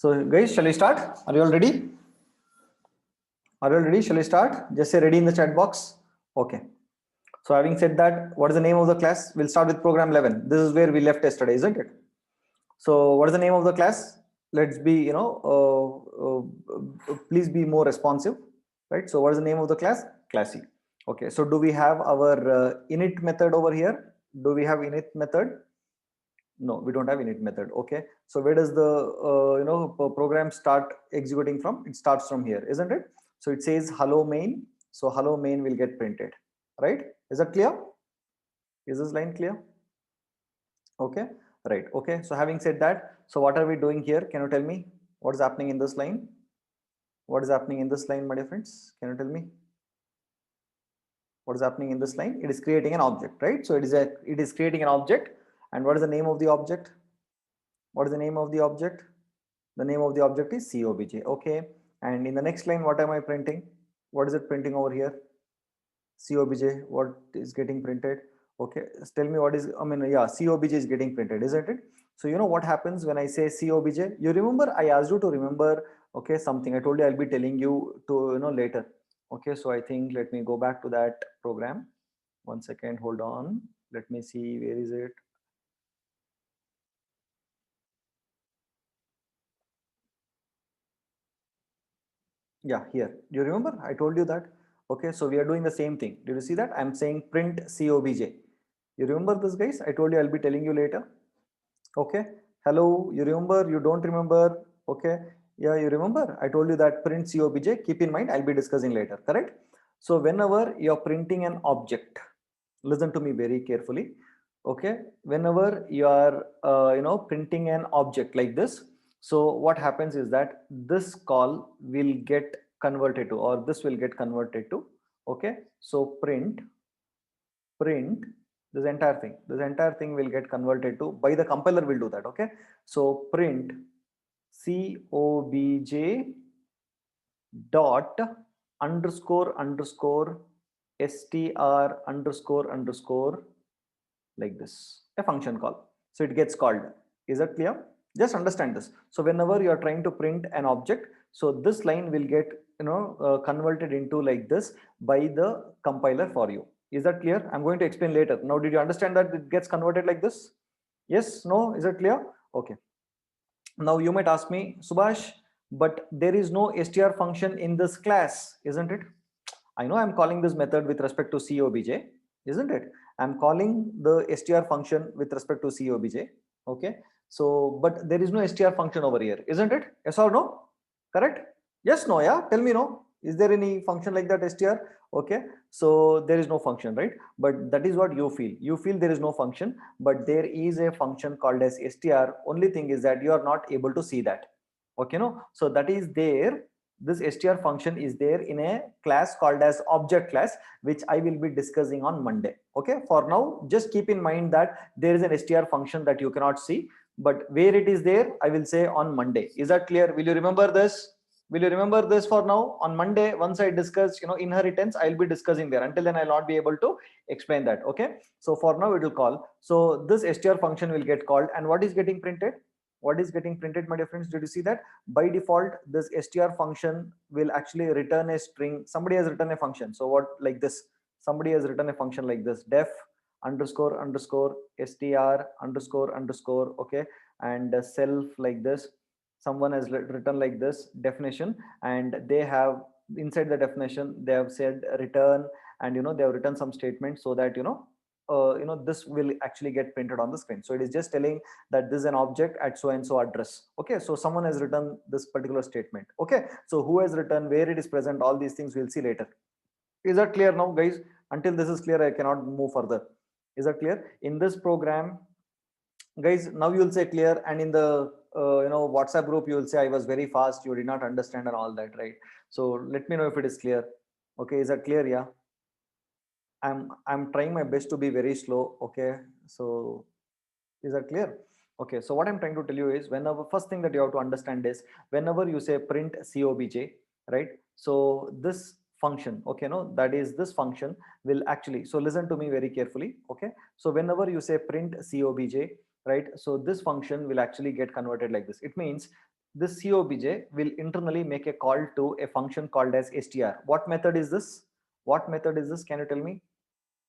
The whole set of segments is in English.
So guys, shall we start? Are you all ready? Are you all ready? Shall we start? Just say ready in the chat box. Okay. So having said that, what is the name of the class? We'll start with program 11. This is where we left yesterday, isn't it? So what is the name of the class? Let's be, please be more responsive, right? So what is the name of the class? Classy. Okay. So do we have our init method over here? Do we have init method? No, we don't have init method. Okay. So where does the program start executing from? It starts from here, isn't it? So it says hello main. So hello main will get printed, right? Is that clear? Is this line clear? Okay, right. Okay. So having said that, so what are we doing here? Can you tell me what is happening in this line? What is happening in this line, my dear friends? Can you tell me what is happening in this line? It is creating an object, right? So it is creating an object. And what is the name of the object? What is the name of the object? The name of the object is COBJ. Okay. And in the next line, what am I printing? What is it printing over here? COBJ. What is getting printed? Okay. Tell me what is, yeah, COBJ is getting printed, isn't it? So you know what happens when I say COBJ? You remember I asked you to remember, okay, something. I told you I'll be telling you to, later. Okay. So I think let me go back to that program. 1 second. Hold on. Let me see. Where is it? Yeah, here. Do you remember? I told you that. Okay, so we are doing the same thing. Did you see that? I'm saying print COBJ. You remember this, guys? I told you I'll be telling you later. Okay. Hello, you remember? You don't remember? Okay. Yeah, you remember? I told you that print COBJ. Keep in mind, I'll be discussing later. Correct? So whenever you're printing an object, listen to me very carefully. Okay. Whenever you are, printing an object like this, so what happens is that this call will get converted to, or this will get converted to, okay. So print this entire thing will get converted to, by the compiler will do that. Okay. So print COBJ dot underscore str underscore like this, a function call. So it gets called. Is that clear? Just understand this. So whenever you are trying to print an object, so this line will get converted into like this by the compiler for you. Is that clear? I'm going to explain later. Now did you understand that it gets converted like this? Yes, no? Is it clear? Okay. Now you might ask me, Subhash, but there is no str function in this class, isn't it? I know I'm calling this method with respect to COBJ, isn't it? I'm calling the str function with respect to COBJ. Okay. So, but there is no str function over here, isn't it? Yes or no? Correct? Yes, no, yeah. Tell me no. Is there any function like that str? Okay. So there is no function, right? But that is what you feel. You feel there is no function, but there is a function called as str. Only thing is that you are not able to see that. Okay, no? So that is there. This str function is there in a class called as object class, which I will be discussing on Monday. Okay, for now just keep in mind that there is an str function that you cannot see, but where it is there I will say on Monday. Is that clear? Will you remember this? Will you remember this for now? On Monday, once I discuss inheritance, I'll be discussing there. Until then I'll not be able to explain that. Okay, so for now it will call. So this str function will get called, and what is getting printed? What is getting printed, my dear friends? Did you see that? By default, this str function will actually return a string. Somebody has written a function. So what, like this? Somebody has written a function like this: def underscore underscore str underscore underscore. Okay, and self like this. Someone has written like this definition, and they have inside the definition they have said return, and they have written some statement so that this will actually get printed on the screen. So it is just telling that this is an object at so and so address. Okay, so someone has written this particular statement. Okay, so who has written, where it is present, all these things we'll see later. Is that clear now, guys? Until this is clear, I cannot move further. Is that clear? In this program, guys, now you'll say clear, and in the WhatsApp group you will say I was very fast, you did not understand and all that, right? So let me know if it is clear. Okay, is that clear? Yeah, I'm trying my best to be very slow. Okay, so is that clear? Okay, so what I'm trying to tell you is, whenever, first thing that you have to understand is, whenever you say print COBJ, right? So this function, okay, no, that is this function will actually, so listen to me very carefully. Okay, so whenever you say print COBJ, right? So this function will actually get converted like this. It means this COBJ will internally make a call to a function called as str. What method is this? What method is this? Can you tell me?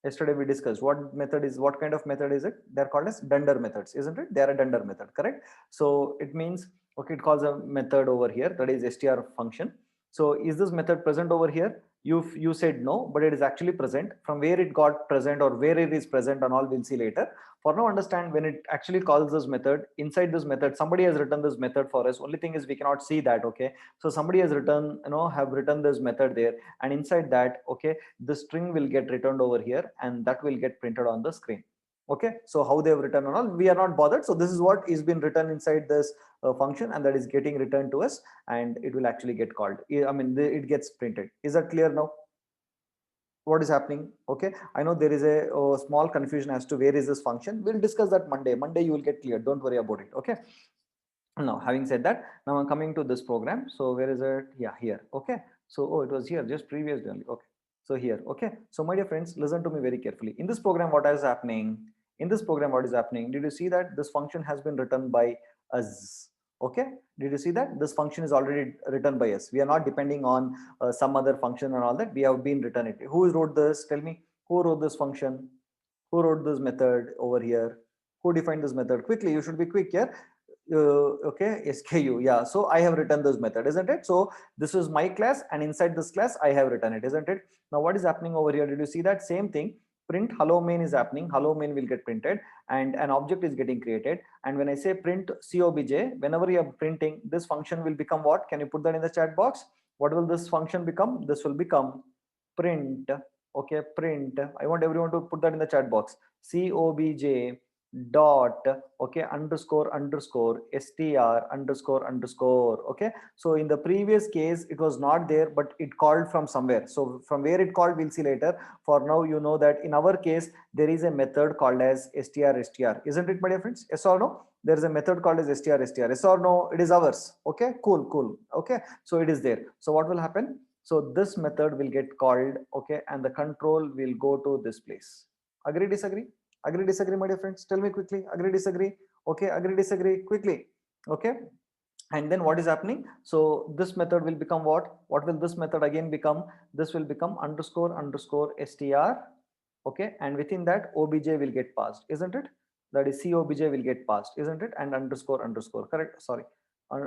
Yesterday we discussed what method is, what kind of method is it? They're called as dunder methods, isn't it? They are a dunder method, correct? So it means, okay, it calls a method over here, that is str function. So is this method present over here? You said no, but it is actually present. From where it got present or where it is present and all, we'll see later. For now, understand when it actually calls this method, inside this method somebody has written this method for us. Only thing is we cannot see that. Okay, so somebody has written, have written this method there, and inside that, okay, the string will get returned over here and that will get printed on the screen. Okay, so how they have written and all, we are not bothered. So this is what is been written inside this function, and that is getting returned to us, and it will actually get called. I mean, it gets printed. Is that clear now? What is happening? Okay, I know there is a small confusion as to where is this function. We'll discuss that Monday. You will get clear. Don't worry about it. Okay. Now, having said that, now I'm coming to this program. So where is it? Yeah, here. Okay. So, oh, it was here just previously only. Okay. So here. Okay. So my dear friends, listen to me very carefully. In this program, what is happening? In this program, what is happening? Did you see that this function has been written by us? Okay. Did you see that this function is already written by us? We are not depending on some other function and all that. We have been written it. Who wrote this? Tell me. Who wrote this function? Who wrote this method over here? Who defined this method? Quickly, you should be quick here. Okay, SKU. Yeah, so I have written this method, isn't it? So this is my class, and inside this class I have written it, isn't it? Now what is happening over here? Did you see that same thing? Print hello main is happening. Hello main will get printed and an object is getting created. And when I say print COBJ, whenever you are printing, this function will become what? Can you put that in the chat box? What will this function become? This will become print. Okay, print. I want everyone to put that in the chat box. COBJ dot, okay, underscore underscore str underscore underscore. Okay, so in the previous case it was not there, but it called from somewhere. So from where it called, we'll see later. For now, you know that in our case there is a method called as str, isn't it, my dear friends? Yes or no? There is a method called as str. Yes or no? It is ours. Okay, cool. Okay, so it is there. So what will happen? So this method will get called, okay, and the control will go to this place. Agree, disagree? Agree, disagree, my dear friends? Tell me quickly. Agree, disagree? Okay, agree, disagree, quickly. Okay. And then what is happening? So this method will become what? What will this method again become? This will become underscore underscore str. Okay. And within that, obj will get passed, isn't it? That is COBJ will get passed, isn't it? And underscore underscore. Correct. Sorry. Uh,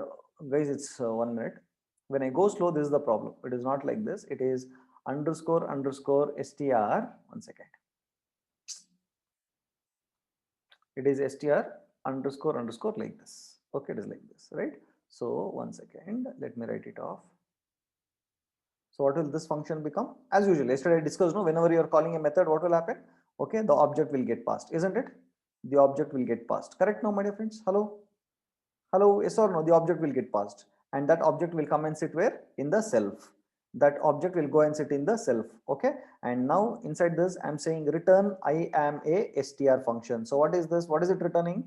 Guys, it's 1 minute. When I go slow, this is the problem. It is not like this. It is underscore underscore str. 1 second. It is str underscore underscore like this. Okay, it is like this, right? So 1 second, let me write it off. So what will this function become? As usual, yesterday I discussed, no, whenever you are calling a method, what will happen? Okay, the object will get passed, isn't it? The object will get passed. Correct now, my dear friends? Hello? Hello, yes or no? The object will get passed, and that object will come and sit where? In the self. That object will go and sit in the self. Okay, and now inside this I'm saying return I am a str function. So what is this? What is it returning?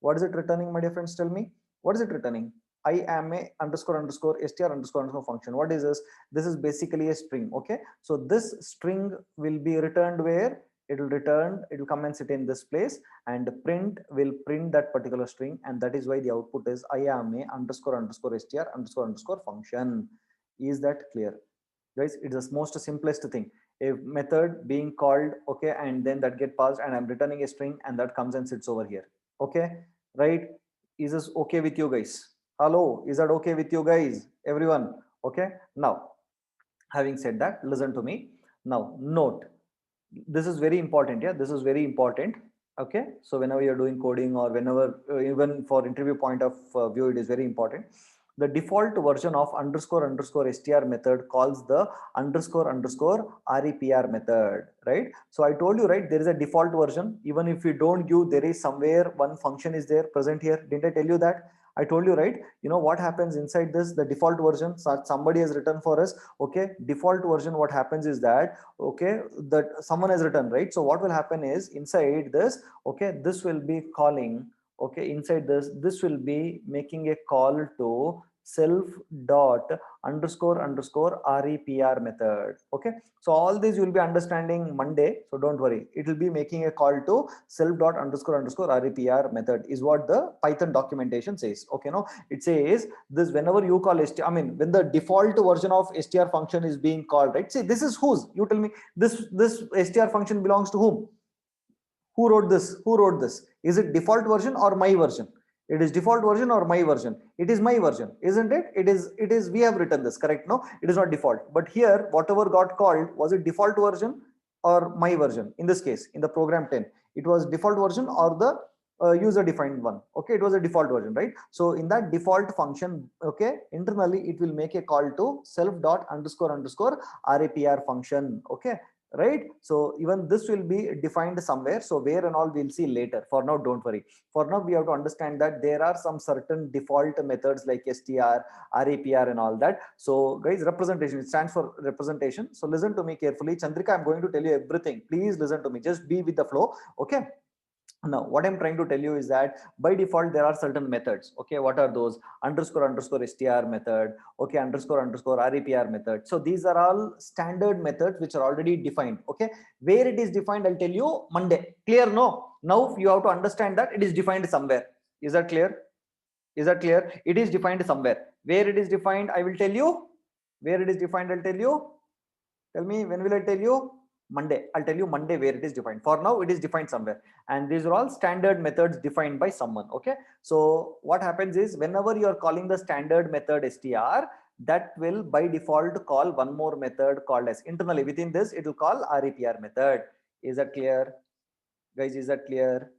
What is it returning, my dear friends? Tell me. What is it returning? I am a underscore underscore str underscore underscore function. What is this? This is basically a string. Okay, so this string will be returned where? It will return, it will come and sit in this place, and print will print that particular string, and that is why the output is I am a underscore underscore str underscore underscore function. Is that clear, guys? It's the most simplest thing. A method being called, okay, and then that get passed, and I'm returning a string, and that comes and sits over here. Okay, right? Is this okay with you guys? Hello, is that okay with you guys? Everyone? Okay. Now, having said that, listen to me. Now, note, this is very important. Yeah, this is very important. Okay, so whenever you're doing coding, or whenever even for interview point of view, it is very important. The default version of underscore underscore str method calls the underscore underscore repr method, right? So I told you, right, there is a default version. Even if you don't give, there is somewhere one function is there present here. Didn't I tell you that? I told you, right? You know what happens inside this? The default version somebody has written for us. Okay, default version, what happens is that, okay, that someone has written, right? So what will happen is inside this, okay, this will be calling, Okay, inside this will be making a call to self dot underscore underscore repr method. Okay, so all these you will be understanding Monday, so don't worry, it will be making a call to self dot underscore underscore repr method is what the Python documentation says. Okay, no, it says this whenever you call I mean when the default version of str function is being called, right? See, this is whose, you tell me, this str function belongs to whom? Who wrote this? Who wrote this? Is it default version or my version? It is default version or my version? It is my version, isn't it? It is we have written this, correct? No, it is not default, but here whatever got called, was it default version or my version? In this case, in the program 10, it was default version or the user defined one. Okay, it was a default version, right? So in that default function, okay, internally it will make a call to self dot underscore underscore rapr function. Okay, right? So even this will be defined somewhere, so where and all we'll see later. For now, don't worry. For now, we have to understand that there are some certain default methods like str, rapr and all that. So guys, representation, it stands for representation. So listen to me carefully. Chandrika, I'm going to tell you everything, please listen to me, just be with the flow. Okay, now what I'm trying to tell you is that by default there are certain methods. Okay, what are those? Underscore underscore str method, okay, underscore underscore repr method. So these are all standard methods which are already defined. Okay, where it is defined, I'll tell you Monday. Clear? No, now you have to understand that it is defined somewhere. Is that clear? Is that clear? It is defined somewhere. Where it is defined, I will tell you. Where it is defined, I'll tell you. Tell me, when will I tell you? Monday. I'll tell you Monday where it is defined. For now, it is defined somewhere. And these are all standard methods defined by someone. Okay. So what happens is whenever you are calling the standard method str, that will by default call one more method called as internally. Within this, it will call repr method. Is that clear? Guys, is that clear?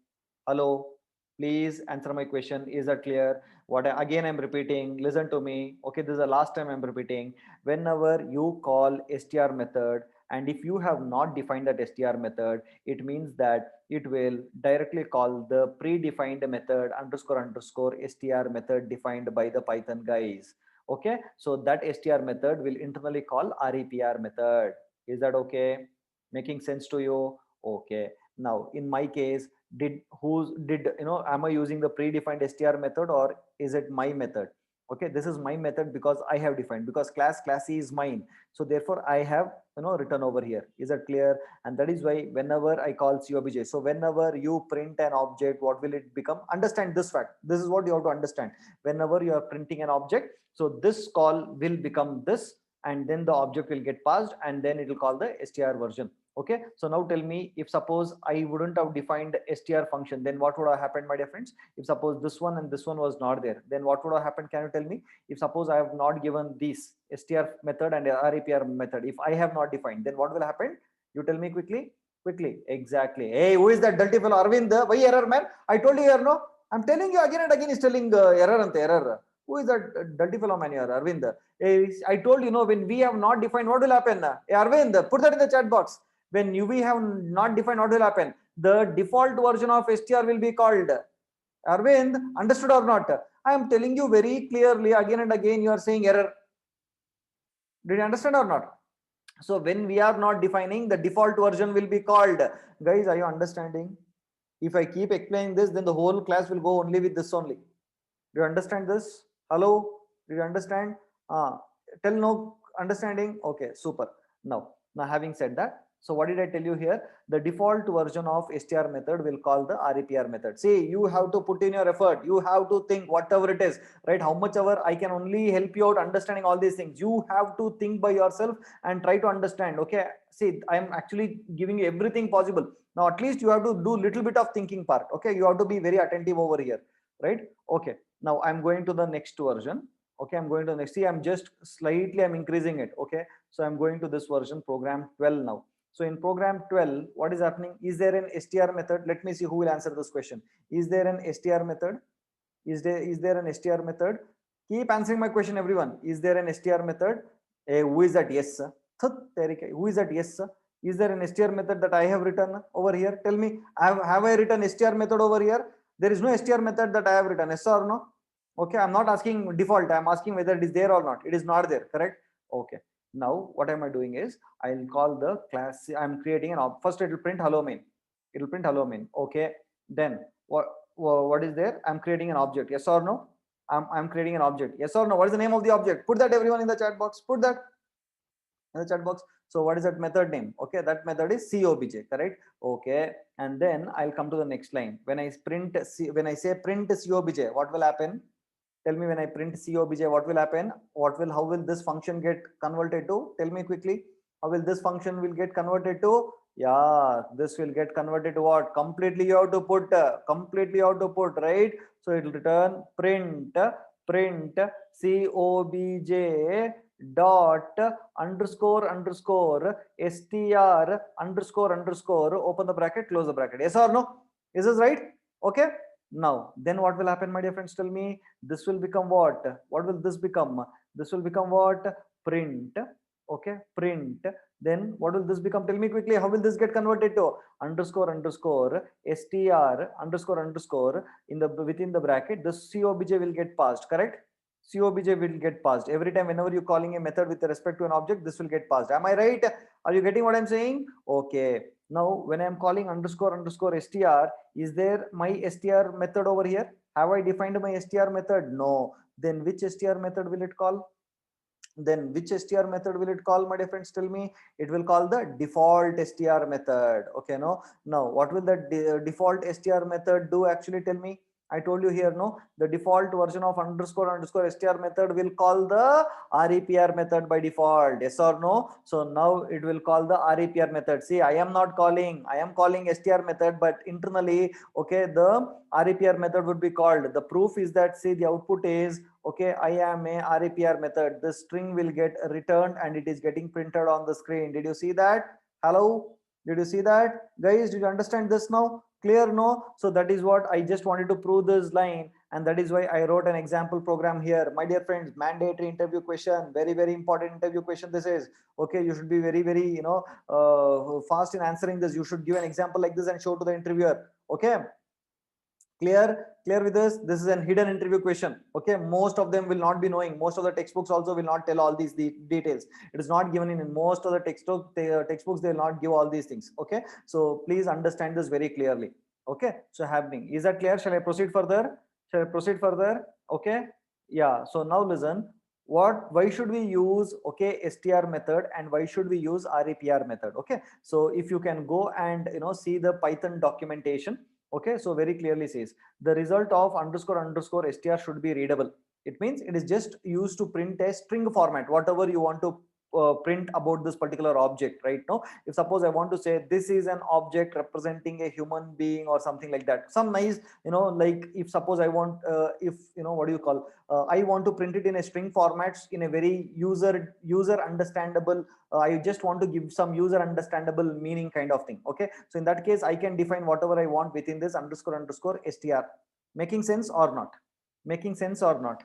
Hello? Please answer my question. Is that clear? Again, I'm repeating, listen to me. Okay, this is the last time I'm repeating. Whenever you call str method, and if you have not defined that str method, it means that it will directly call the predefined method underscore underscore str method defined by the Python guys. Okay, so that str method will internally call repr method. Is that okay? Making sense to you? Okay. Now in my case, am I using the predefined str method or is it my method? Okay, this is my method because I have defined, because class C is mine, so therefore I have written over here. Is that clear? And that is why whenever I call cobj, so whenever you print an object, what will it become? Understand this fact, this is what you have to understand. Whenever you are printing an object, so this call will become this, and then the object will get passed, and then it will call the str version. Okay, so now tell me, if suppose I wouldn't have defined str function, then what would have happened, my dear friends? If suppose this one and this one was not there, then what would have happened? Can you tell me? If suppose I have not given this str method and repr method, if I have not defined, then what will happen? You tell me quickly. Quickly. Exactly. Hey, who is that dirty fellow? Arvind? Why error, man? I told you here, no? I'm telling you again and again, is telling error and error. Who is that dirty fellow, man here? Arvind? Hey, I told you, when we have not defined, what will happen? Hey, Arvind, put that in the chat box. When we have not defined, what will happen? The default version of str will be called. Arvind, understood or not? I am telling you very clearly again and again, you are saying error. Did you understand or not? So when we are not defining, the default version will be called. Guys, are you understanding? If I keep explaining this, then the whole class will go only with this only. Do you understand this? Hello? Do you understand? Tell no understanding? Okay, super. Now having said that, so what did I tell you here? The default version of str method will call the repr method. See, you have to put in your effort. You have to think whatever it is, right? How much ever I can only help you out understanding all these things. You have to think by yourself and try to understand. Okay. See, I am actually giving you everything possible. Now, at least you have to do little bit of thinking part. Okay. You have to be very attentive over here, right? Okay. Now I'm going to the next version. Okay, I'm going to the next. See, I'm just slightly, I'm increasing it. Okay, so I'm going to this version, program 12 now. So in program 12, what is happening? Is there an str method? Let me see who will answer this question. Is there an str method? Is there an str method? Keep answering my question, everyone. Is there an str method? Who is that? Yes, sir. Who is that? Yes, sir. Is there an str method that I have written over here? Tell me, have I written str method over here? There is no str method that I have written. Yes or no? Okay, I'm not asking default. I'm asking whether it is there or not. It is not there, correct? Okay. Now, what am I doing is, I'll call the class. I'm creating an first. It will print hello main. It will print hello main. Okay. Then what is there? I'm creating an object. Yes or no? I'm creating an object. Yes or no? What is the name of the object? Put that, everyone, in the chat box. Put that in the chat box. So what is that method name? Okay, that method is cobj, correct? Okay, and then I'll come to the next line. When I when I say print cobj, what will happen? Tell me, when I print cobj, what will happen? How will this function get converted to? Tell me quickly. How will this function will get converted to? Yeah, this will get converted to what? Completely you have to put, completely you have to put, right? So it will return print cobj dot underscore str underscore open the bracket, close the bracket. Yes or no? Is this right? Okay. Now then what will happen, my dear friends? Tell me. This will become what? What will this become? This will become what? Print. Okay, print. Then what will this become? Tell me quickly. How will this get converted to? Underscore str underscore in the within the bracket, this cobj will get passed, correct? Cobj will get passed every time whenever you're calling a method with respect to an object. This will get passed. Am I right? Are you getting what I'm saying? Okay. Now when I'm calling underscore str, is there my str method over here? Have I defined my str method? No. Then which str method will it call? Then which str method will it call, my dear friends? Tell me. It will call the default str method. Okay, no. Now what will the default str method do actually? Tell me. I told you here, no, the default version of underscore str method will call the repr method by default. Yes or no? So now it will call the repr method. See, I am calling str method, but internally, okay, the repr method would be called. The proof is that, see, the output is, okay, I am a repr method. The string will get returned and it is getting printed on the screen. Did you see that? Hello? Did you see that? Guys, did you understand this now? Clear? No? So that is what I just wanted to prove this line, and that is why I wrote an example program here. My dear friends, mandatory interview question, very, very important interview question this is. Okay, you should be very, very, fast in answering this. You should give an example like this and show to the interviewer. Okay, clear with this is an hidden interview question. Okay, most of them will not be knowing. Most of the textbooks also will not tell all these details. It is not given in most of the textbooks. They will not give all these things. Okay, so please understand this very clearly. Okay, so happening, is that clear? Shall I proceed further? Okay, yeah. So now listen, why should we use, okay, str method, and why should we use repr method? Okay, so if you can go and see the Python documentation. Okay, so very clearly says the result of underscore str should be readable. It means it is just used to print a string format, whatever you want to print about this particular object. Right now, if suppose I want to say this is an object representing a human being or something like that, some nice, like if suppose I want, if what do you call, I want to print it in a string formats in a very user understandable, I just want to give some user understandable meaning kind of thing. Okay, so in that case I can define whatever I want within this underscore str. Making sense or not? Making sense or not?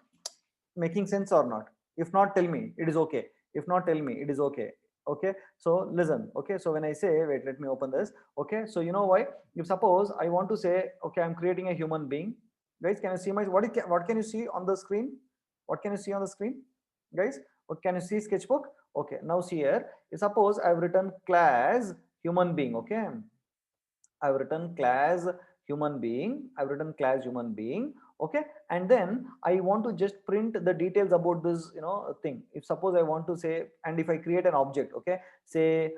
Making sense or not? If not, tell me, it is okay. If not, tell me, it is okay. Okay, so listen. Okay, so when I say, wait, let me open this. Okay, so you know why? If suppose I want to say, okay, I'm creating a human being. Guys, can you see my, what can you see on the screen? What can you see on the screen, guys? What can you see? Sketchbook. Okay, now see here. Suppose I've written class human being. Okay, I've written class human being. I've written class human being. Okay, and then I want to just print the details about this, thing. If suppose I want to say, and if I create an object, okay, say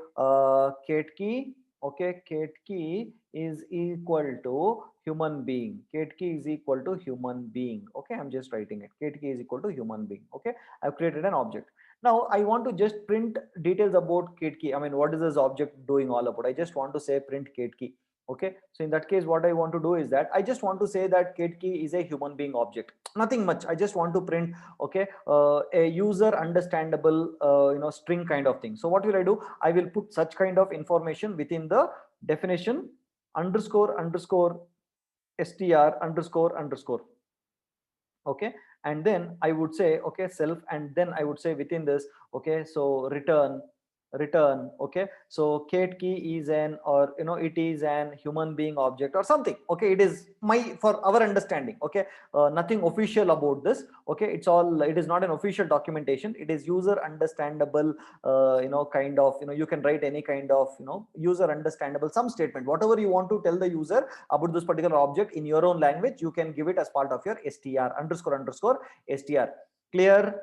cat key. Okay, cat key is equal to human being. Cat key is equal to human being. Okay, I'm just writing it. Cat key is equal to human being. Okay, I've created an object. Now I want to just print details about cat key. I mean, what is this object doing all about? I just want to say print cat key. Okay, so in that case what I want to do is that I just want to say that cat key is a human being object, nothing much. I just want to print, okay, a user understandable string kind of thing. So what will I do? I will put such kind of information within the definition underscore str underscore. Okay, and then I would say, okay, self, and then I would say within this, okay, so return return, okay, so Kate key is an, or it is an human being object or something, okay, it is for our understanding, okay, nothing official about this, okay, it is not an official documentation, it is user understandable, kind of, you can write any kind of, user understandable some statement, whatever you want to tell the user about this particular object in your own language, you can give it as part of your str underscore underscore str. Clear,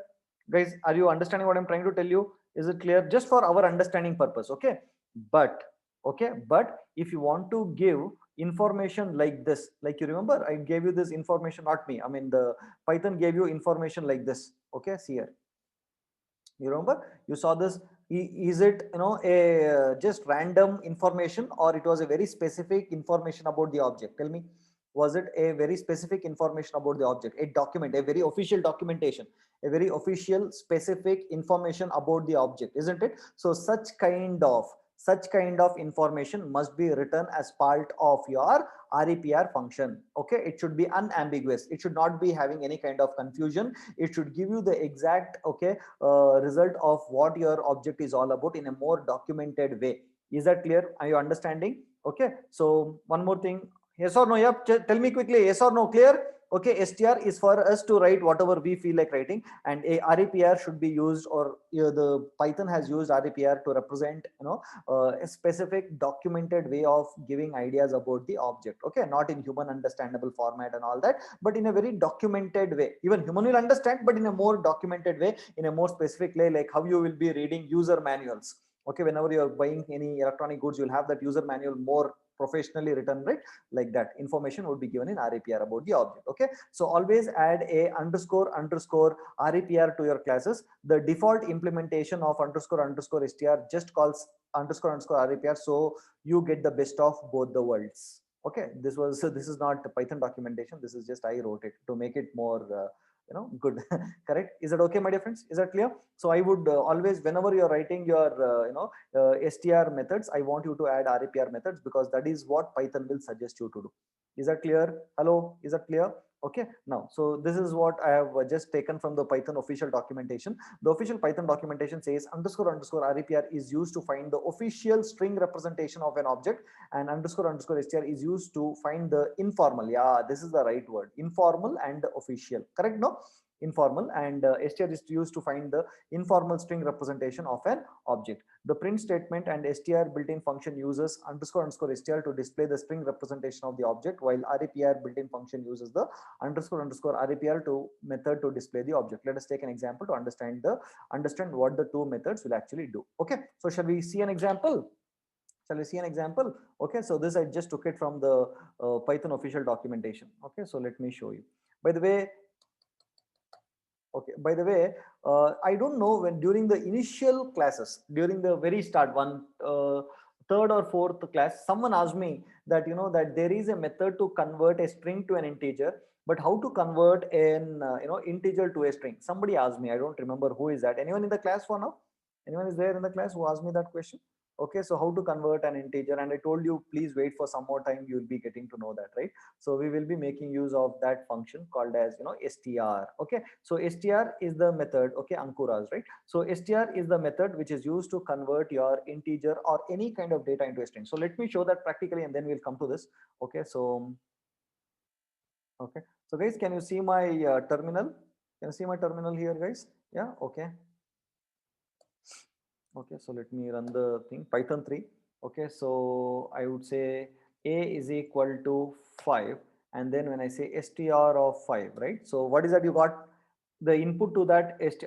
guys? Are you understanding what I'm trying to tell you? Is it clear? Just for our understanding purpose, okay? But if you want to give information like this, like you remember I gave you this information, not me, I mean the Python gave you information like this, okay, see here, you remember you saw this. Is it a just random information, or it was a very specific information about the object? Tell me, was it a very specific information about the object, a document, a very official documentation, a very official specific information about the object, isn't it? So such kind of information must be written as part of your REPR function, okay? It should be unambiguous, it should not be having any kind of confusion, it should give you the exact, okay, result of what your object is all about in a more documented way. Is that clear? Are you understanding? Okay, so one more thing, yes or no? Yep, tell me quickly, yes or no? Clear? Okay, str is for us to write whatever we feel like writing, and a REPR should be used, or the Python has used REPR to represent a specific documented way of giving ideas about the object, okay, not in human understandable format and all that, but in a very documented way. Even human will understand, but in a more documented way, in a more specific way, like how you will be reading user manuals, okay, whenever you're buying any electronic goods, you'll have that user manual more professionally written, right? Like that information would be given in REPR about the object, okay? So always add a underscore underscore REPR to your classes. The default implementation of underscore underscore str just calls underscore underscore REPR, so you get the best of both the worlds. Okay, this is not Python documentation, this is just I wrote it to make it more good. Correct? Is that okay, my dear friends? Is that clear? So I would always, whenever you're writing your str methods, I want you to add REPR methods, because that is what Python will suggest you to do. Is that clear? Hello, is that clear? Okay, now, so this is what I have just taken from the Python official documentation. The official Python documentation says underscore underscore REPR is used to find the official string representation of an object, and underscore underscore str is used to find the informal. Yeah, this is the right word, informal and official. Correct? No, informal, and str is used to find the informal string representation of an object. The print statement and str built-in function uses underscore underscore str to display the string representation of the object, while REPR built-in function uses the underscore underscore REPR to method to display the object. Let us take an example to understand what the two methods will actually do. Okay, so shall we see an example? Shall we see an example? Okay, so this I just took it from the Python official documentation. Okay, so let me show you. By the way, okay, by the way, I don't know, when during the initial classes, during the very start, third or fourth class, someone asked me that that there is a method to convert a string to an integer, but how to convert an integer to a string? Somebody asked me, I don't remember who is that. Anyone in the class for now? Anyone is there in the class who asked me that question? Okay, so how to convert an integer? And I told you, please wait for some more time, you'll be getting to know that, right? So we will be making use of that function called as str. Okay, so str is the method, okay, Ankuras, right? So str is the method which is used to convert your integer or any kind of data into a string. So let me show that practically, and then we'll come to this. Okay, so okay, so guys, can you see my terminal? Can you see my terminal here, guys? Yeah, okay. Okay, so let me run the thing, Python 3. Okay, so I would say a is equal to 5, and then when I say str of 5, right? So what is that you got? The input to that str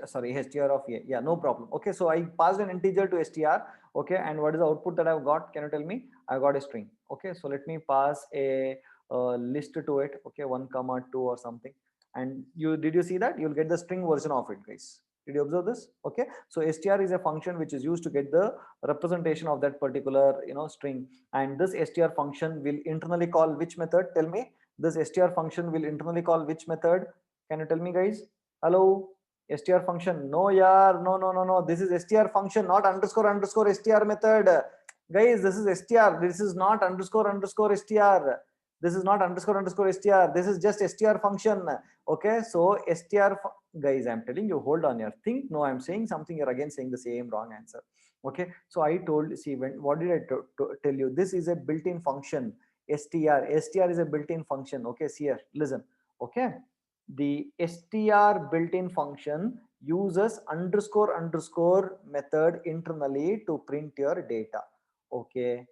of a. Yeah, no problem. Okay, so I passed an integer to str. Okay, and what is the output that I've got? Can you tell me? I got a string. Okay, so let me pass a list to it. Okay, 1 comma 2 or something. And did you see that? You'll get the string version of it, guys. Did you observe this? Okay, so str is a function which is used to get the representation of that particular string, and this str function will internally call which method? Tell me. This str function will internally call which method? Can you tell me, guys? Hello, str function? No, yeah, no, no, no, no. This is str function, not underscore underscore str method, guys. This is str. This is not underscore underscore str. This is not underscore underscore str. This is just str function. Okay, so guys, I'm telling you, hold on here. Think, no, I'm saying something. You're again saying the same wrong answer. Okay, so I told, see, what did I tell you? This is a built-in function. Str is a built-in function. Okay, see here, listen. Okay, the str built-in function uses underscore underscore method internally to print your data. Okay,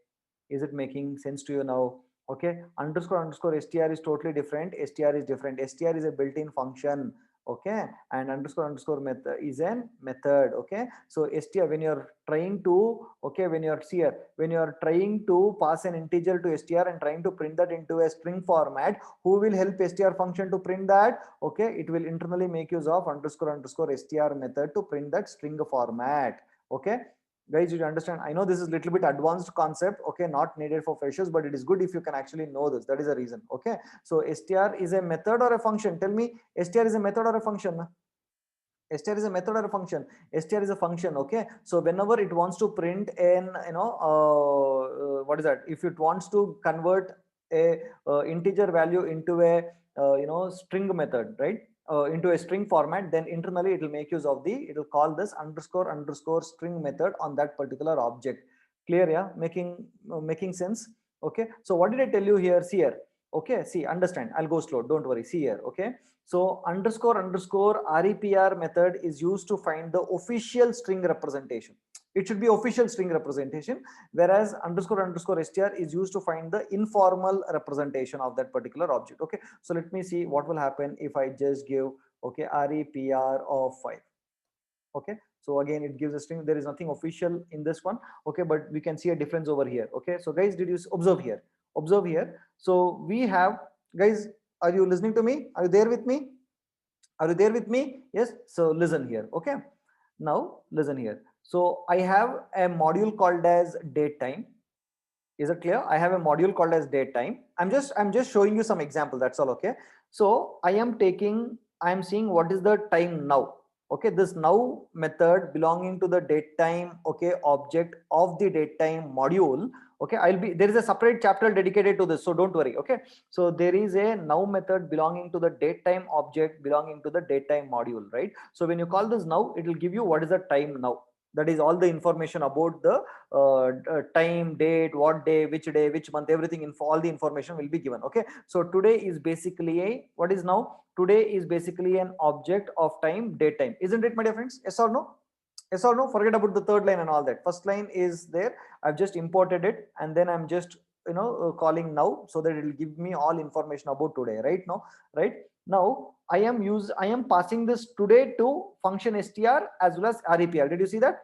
is it making sense to you now? Okay, underscore underscore str is totally different. Str is different. Str is a built-in function. Okay, and underscore underscore method is an method. Okay, so str, when you're trying to, okay, when you're here, when you're trying to pass an integer to str and trying to print that into a string format, who will help str function to print that? Okay, it will internally make use of underscore underscore str method to print that string format. Okay, guys, you understand? I know this is a little bit advanced concept. Okay, not needed for freshers, but it is good if you can actually know this. That is the reason. Okay, so str is a method or a function? Tell me, str is a method or a function? Str is a method or a function? Str is a function. Okay, so whenever it wants to print an, what is that, if it wants to convert a integer value into a string method, right, into a string format, then internally it will make use of the, it will call this underscore underscore string method on that particular object. Clear? Yeah, making sense? Okay, so what did I tell you here? See here. Okay, see, understand, I'll go slow, don't worry. See here. Okay, so underscore underscore REPR method is used to find the official string representation. It should be official string representation, whereas underscore underscore str is used to find the informal representation of that particular object. Okay, so let me see what will happen if I just give, okay, REPR of 5. Okay, so again it gives a string. There is nothing official in this one. Okay, but we can see a difference over here. Okay, so guys, did you observe here? Observe here. So we have, guys, are you listening to me? Are you there with me? Are you there with me? Yes, so listen here. Okay, now listen here. So I have a module called as date time. Is it clear? I have a module called as date time. I'm just showing you some example, that's all. Okay, so I am seeing what is the time now. Okay, this now method belonging to the date time, okay, object of the date time module. Okay, there is a separate chapter dedicated to this, so don't worry. Okay, so there is a now method belonging to the date time object belonging to the date time module, right? So when you call this now, it will give you what is the time now. That is all the information about the time, date, what day, which month, everything, all the information will be given. Okay, so today is basically a, what is now? Today is basically an object of time, date time, isn't it, my dear friends? Yes or no? Yes or no? Forget about the third line and all that. First line is there. I've just imported it, and then I'm just calling now, so that it will give me all information about today. Right now, right now, I am passing this today to function str as well as REPR. Did you see that?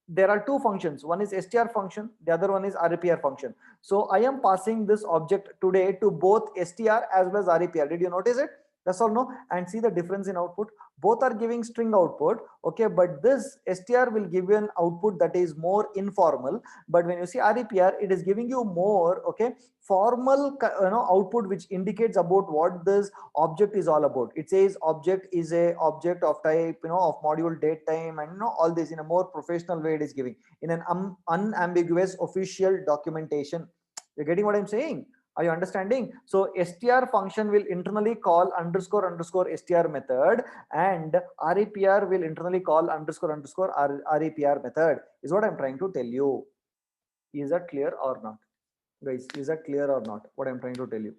There are two functions. One is str function, the other one is REPR function. So I am passing this object today to both str as well as REPR. Did you notice it? That's all. No? And see the difference in output. Both are giving string output. Okay, but this str will give you an output that is more informal. But when you see REPR, it is giving you more, okay, formal output, which indicates about what this object is all about. It says object is a object of type, of module date time, and all this in a more professional way. It is giving in an unambiguous official documentation. You're getting what I'm saying? Are you understanding? So str function will internally call underscore underscore str method, and REPR will internally call underscore underscore REPR method, is what I'm trying to tell you. Is that clear or not, guys? Is that clear or not, what I'm trying to tell you?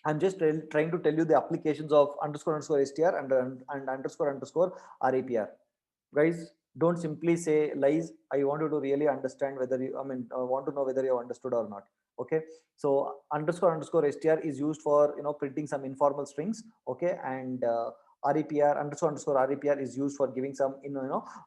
I'm just trying to tell you the applications of underscore underscore str and underscore underscore REPR. Guys, don't simply say lies. I want you to really understand whether you, want to know whether you have understood or not. Okay, so underscore underscore str is used for printing some informal strings. Okay, and REPR underscore underscore REPR is used for giving some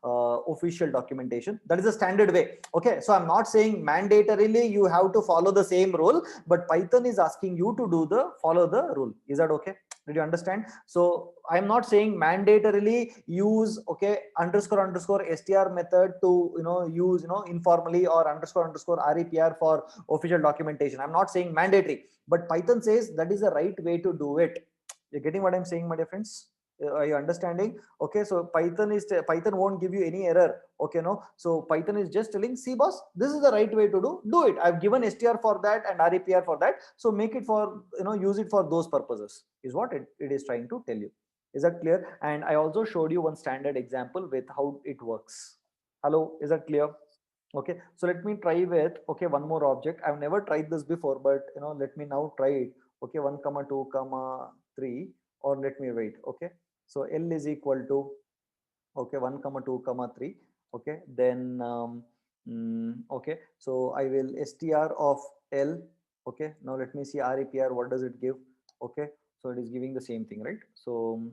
official documentation. That is the standard way. Okay, so I'm not saying mandatorily you have to follow the same rule, but Python is asking you to do the follow the rule. Is that okay? Did you understand? So I'm not saying mandatorily use, okay, underscore underscore str method to use informally, or underscore underscore REPR for official documentation. I'm not saying mandatory, but Python says that is the right way to do it. You're getting what I'm saying, my dear friends? Are you understanding? Okay, so Python won't give you any error. Okay, no. So Python is just telling, see boss, this is the right way to do it. I've given str for that and REPR for that. So make it for, use it for those purposes, is what it is trying to tell you. Is that clear? And I also showed you one standard example with how it works. Hello, is that clear? Okay, so let me try with, okay, one more object. I've never tried this before, but let me now try it. Okay, 1 comma 2 comma 3, or let me wait. Okay, so L is equal to, okay, 1 comma 2 comma 3. Okay, then okay, so I will str of L. Okay, now let me see REPR, what does it give? Okay, so it is giving the same thing, right? So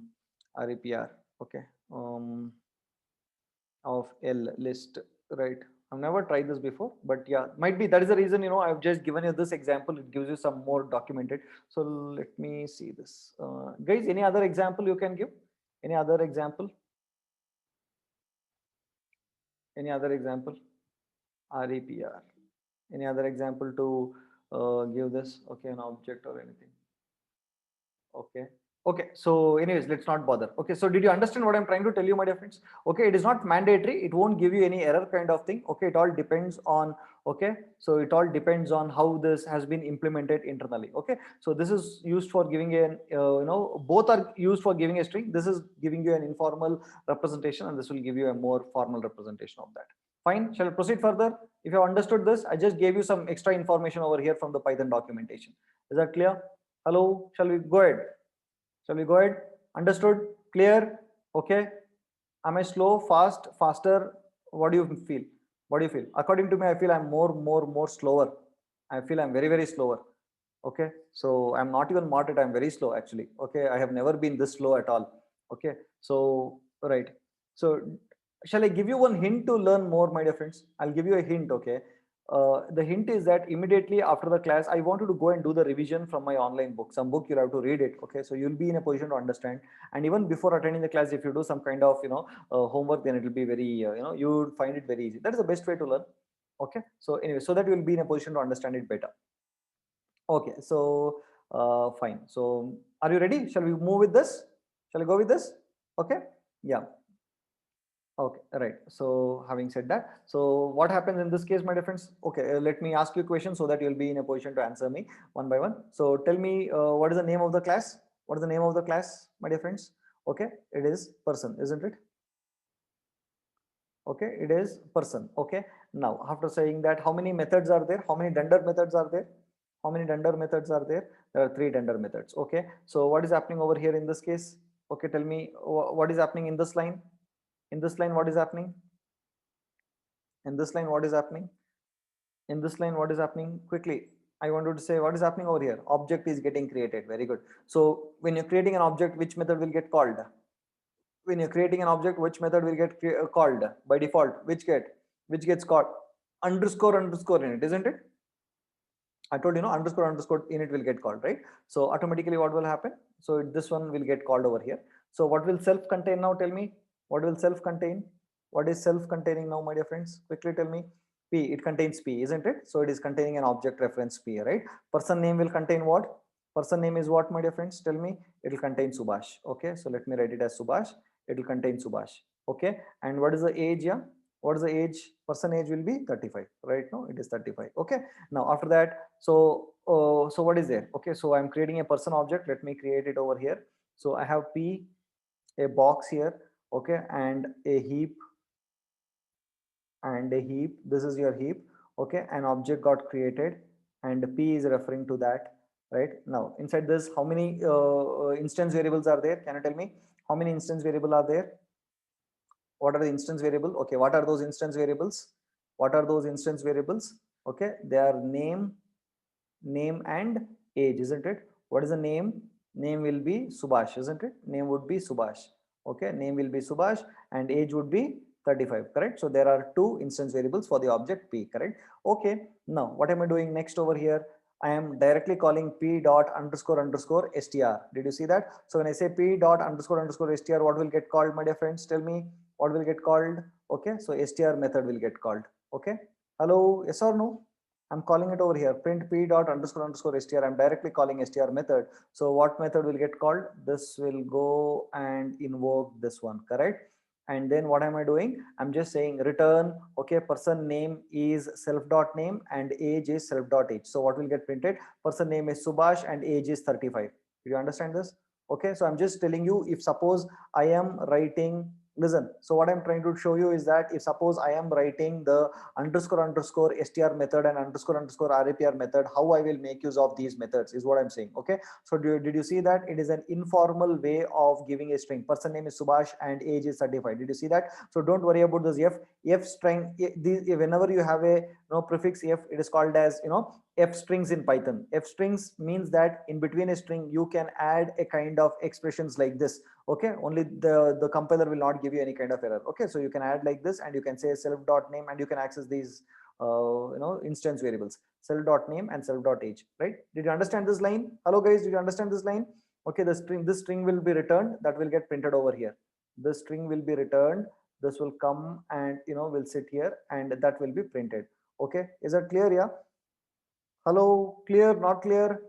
REPR, okay, of L list, right? I've never tried this before, but yeah, might be that is the reason, I've just given you this example. It gives you some more documented. So let me see this. Guys, any other example you can give? Any other example? Any other example? REPR. Any other example to give this? Okay, an object or anything. Okay. Okay, so anyways, let's not bother. Okay, so did you understand what I'm trying to tell you, my dear friends? Okay, it is not mandatory. It won't give you any error kind of thing. Okay, it all depends on, okay, so it all depends on how this has been implemented internally. Okay, so this is used for giving an, both are used for giving a string. This is giving you an informal representation, and this will give you a more formal representation of that. Fine, shall I proceed further? If you have understood this, I just gave you some extra information over here from the Python documentation. Is that clear? Hello, shall we go ahead? Shall we go ahead? Understood? Clear? Okay. Am I slow, fast, faster? What do you feel? What do you feel? According to me, I feel I'm more slower. I feel I'm very slower. Okay. So I'm not even moderate. I'm very slow actually. Okay. I have never been this slow at all. Okay. So, right. So shall I give you one hint to learn more, my dear friends? I'll give you a hint. Okay. The hint is that immediately after the class, I want you to go and do the revision from my online book. Some book you'll have to read it. Okay, so you'll be in a position to understand. And even before attending the class, if you do some kind of homework, then it will be very you'll find it very easy. That is the best way to learn. Okay, so anyway, so that you will be in a position to understand it better. Okay, so fine. So are you ready? Shall we move with this? Shall I go with this? Okay, yeah. Okay, right. So having said that, so what happens in this case, my dear friends? Okay, let me ask you a question so that you'll be in a position to answer me one by one. So tell me, what is the name of the class? What is the name of the class, my dear friends? Okay, it is person, isn't it? Okay, it is person. Okay, now after saying that, how many methods are there? How many dunder methods are there? How many dunder methods are there? There are 3 dunder methods. Okay, so what is happening over here in this case? Okay, tell me what is happening in this line? In this line, what is happening? In this line, what is happening? In this line, what is happening? Quickly, I wanted to say what is happening over here. Object is getting created. Very good. So when you're creating an object, which method will get called? When you're creating an object, which method will get called by default? Which gets called? Underscore in it, isn't it? I told you, underscore init will get called, right? So automatically what will happen? So this one will get called over here. So what will self contain now? Tell me, what will self contain? What is self containing now, my dear friends? Quickly tell me. P, it contains P, isn't it? So it is containing an object reference P, right? Person name will contain what? Person name is what, my dear friends? Tell me. It will contain Subhash. Okay, so let me write it as Subhash. It will contain Subhash. Okay, and what is the age? Yeah, what is the age? Person age will be 35, right? No, it is 35. Okay, now after that, so so what is there? Okay, so I'm creating a person object. Let me create it over here. So I have P, a box here, okay, and a heap, this is your heap. Okay, an object got created, and P is referring to that. Right, now inside this, how many instance variables are there? Can you tell me how many instance variable are there? What are the instance variable? Okay, what are those instance variables? What are those instance variables? Okay, they are name and age, isn't it? What is the name? Name will be Subhash, isn't it? Name would be Subhash. Okay, name will be Subhash, and age would be 35, correct? So there are 2 instance variables for the object P, correct? Okay, now what am I doing next over here? I am directly calling P dot underscore str. Did you see that? So when I say P dot underscore str, what will get called, my dear friends? Tell me what will get called. Okay, so str method will get called. Okay, hello, yes or no? I'm calling it over here, print p dot underscore underscore str. I'm directly calling str method. So what method will get called? This will go and invoke this one, correct? And then what am I doing? I'm just saying return, okay, person name is self dot name and age is self dot age. So what will get printed? Person name is Subhash and age is 35. Do you understand this? Okay, so I'm just telling you, if suppose I am writing, listen, so what I'm trying to show you is that if suppose I am writing the underscore underscore str method and underscore underscore RAPR method, how I will make use of these methods is what I'm saying. Okay, so did you see that it is an informal way of giving a string? Person name is Subhash and age is 35. Did you see that? So don't worry about this f string. Whenever you have a prefix f, it is called as f strings in Python. F strings means that in between a string you can add a kind of expressions like this. Okay, only the compiler will not give you any kind of error. Okay, so you can add like this and you can say self dot name and you can access these instance variables, self dot name and self dot age, right? Did you understand this line? Hello guys, did you understand this line? Okay, this string will be returned, that will get printed over here. This string will be returned, this will come and will sit here and that will be printed. Okay, is that clear? Yeah, hello, clear, not clear?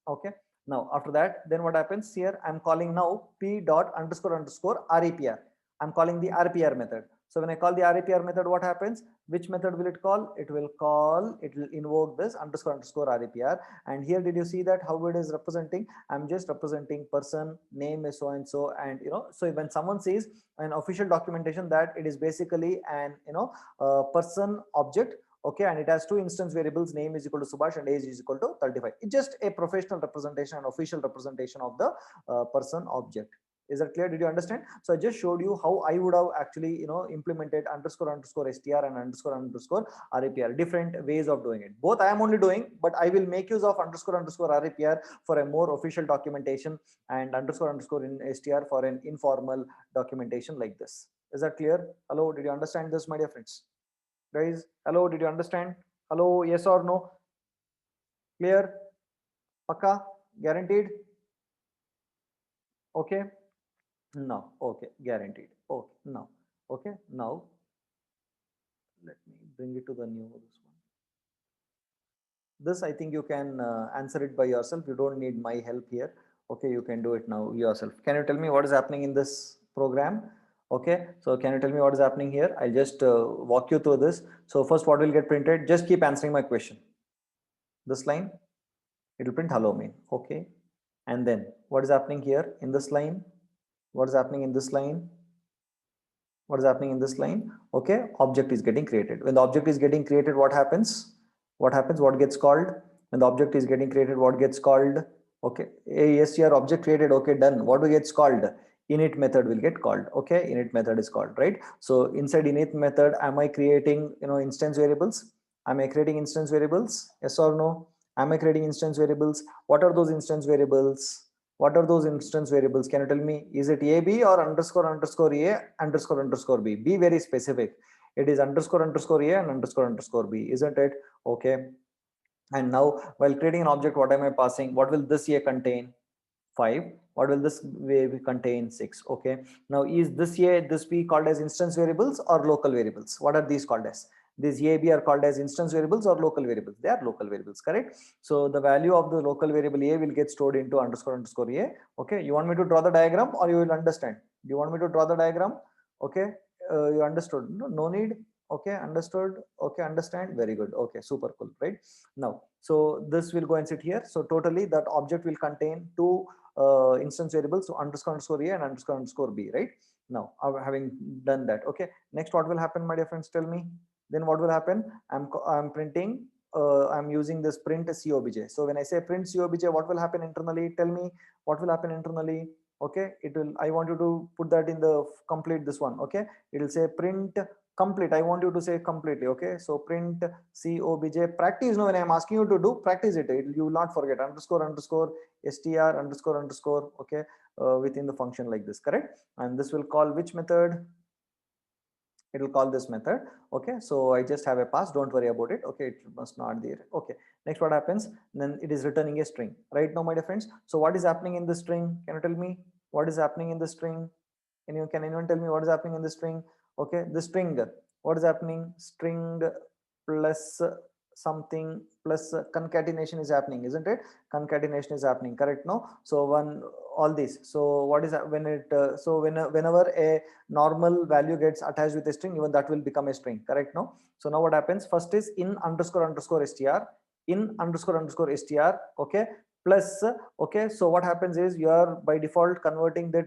Okay, now after that, then what happens here? I'm calling now p dot underscore underscore RAPR. I'm calling the RPR method. So when I call the RAPR method, what happens? Which method will it call? It will invoke this underscore underscore RAPR. And here, did you see that how it is representing? I'm just representing person name is so and so, and so when someone says an official documentation that it is basically an person object. Okay, and it has two instance variables, name is equal to Subhash and age is equal to 35. It's just a professional representation and official representation of the person object. Is that clear? Did you understand? So I just showed you how I would have actually implemented underscore underscore str and underscore underscore RAPR, different ways of doing it. Both I am only doing, but I will make use of underscore underscore RAPR for a more official documentation and underscore underscore in str for an informal documentation like this. Is that clear? Hello, did you understand this, my dear friends? Guys, hello, did you understand? Hello, yes or no? Clear? Paka? Guaranteed? Okay. No. Okay. Guaranteed. Okay. No. Okay. Now let me bring it to the new this one. This I think you can answer it by yourself. You don't need my help here. Okay, you can do it now yourself. Can you tell me what is happening in this program? Okay, so can you tell me what is happening here? I'll just walk you through this. So first, what will get printed? Just keep answering my question. This line, it will print hello main. Okay, and then what is happening here in this line? What is happening in this line? What is happening in this line? Okay, object is getting created. When the object is getting created, what happens? What happens? What gets called? When the object is getting created, what gets called? Okay, yes, your object created. Okay, done. What gets called? Init method will get called. Okay, init method is called, right? So inside init method, am I creating instance variables? Am I creating instance variables? Yes or no? Am I creating instance variables? What are those instance variables? What are those instance variables? Can you tell me? Is it AB or underscore underscore A underscore underscore B? Be very specific. It is underscore underscore A and underscore underscore B, isn't it? Okay. And now while creating an object, what am I passing? What will this A contain? 5. What will this way contain? 6. Okay. Now is this A, this B called as instance variables or local variables? What are these called as? These A, B are called as instance variables or local variables? They are local variables, correct? So the value of the local variable A will get stored into underscore underscore A. Okay. You want me to draw the diagram or you will understand? Do you want me to draw the diagram? Okay. You understood? No need. Okay, understood. Okay, understand. Very good. Okay, super cool, right? Now, so this will go and sit here. So totally that object will contain two instance variables, so underscore underscore A and underscore underscore B, right? Now, having done that, okay, next what will happen, my dear friends? Tell me. Then what will happen? I'm printing. I'm using this print COBJ. So when I say print COBJ, what will happen internally? Tell me what will happen internally. Okay, it will. I want you to put that in the complete this one. Okay, it will say print complete. I want you to say completely. Okay, so print COBJ. Practice. No, when I'm asking you to do, practice it. You will not forget underscore underscore str underscore underscore. Okay, within the function like this, correct? And this will call which method? It will call this method. Okay, so I just have a pass, don't worry about it. Okay, it must not there. Okay, next what happens? Then it is returning a string right now, my dear friends. So what is happening in the string? Can you tell me what is happening in the string? Can anyone tell me what is happening in the string? Okay, the string, what is happening? String plus something plus concatenation is happening, isn't it? Concatenation is happening, correct? No, so one all this. So what is that when it so whenever a normal value gets attached with a string, even that will become a string, correct? No, so now what happens, first is in underscore underscore str, in underscore underscore str, okay, plus okay, so what happens is you are by default converting that.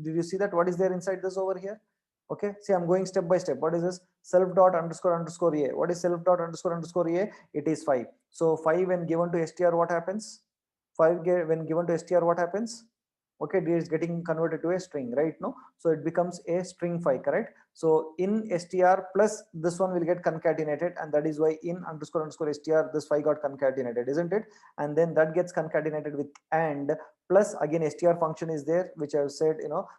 Did you see that what is there inside this over here? Okay, see, I'm going step by step. What is this? Self dot underscore underscore a. What is self dot underscore underscore a? It is 5. So 5 when given to str, what happens? 5 when given to str, what happens? Okay, it is getting converted to a string, right? No, so it becomes a string 5, correct? So in str plus this one will get concatenated, and that is why in underscore underscore str this 5 got concatenated, isn't it? And then that gets concatenated with and plus again str function is there, which I've said,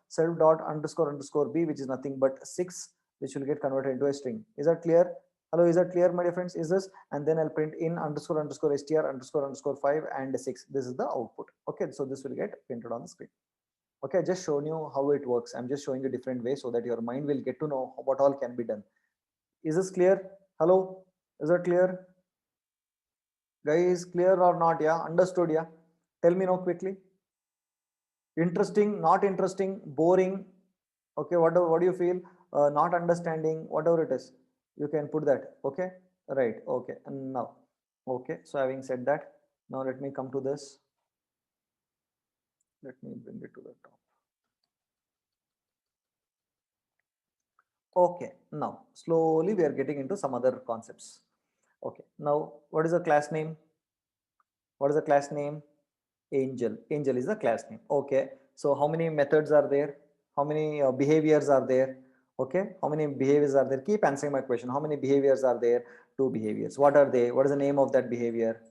self dot underscore underscore b, which is nothing but 6, which will get converted into a string. Is that clear? Hello, is that clear, my dear friends? Is this? And then I'll print in underscore underscore str underscore underscore 5 and 6. This is the output. Okay, so this will get printed on the screen. Okay, I just shown you how it works. I'm just showing you different ways so that your mind will get to know what all can be done. Is this clear? Hello, is that clear? Guys, clear or not? Yeah, understood? Yeah, tell me now quickly. Interesting, not interesting, boring? Okay, what do you feel? Not understanding, whatever it is, you can put that. Okay, right? Okay, and now, okay, so having said that, now let me come to this. Let me bring it to the top. Okay, now slowly we are getting into some other concepts. Okay, now what is the class name? What is the class name? Angel. Angel is the class name. Okay, so how many methods are there? How many behaviors are there? Okay, how many behaviors are there? Keep answering my question. How many behaviors are there? Two behaviors. What are they? What is the name of that behavior?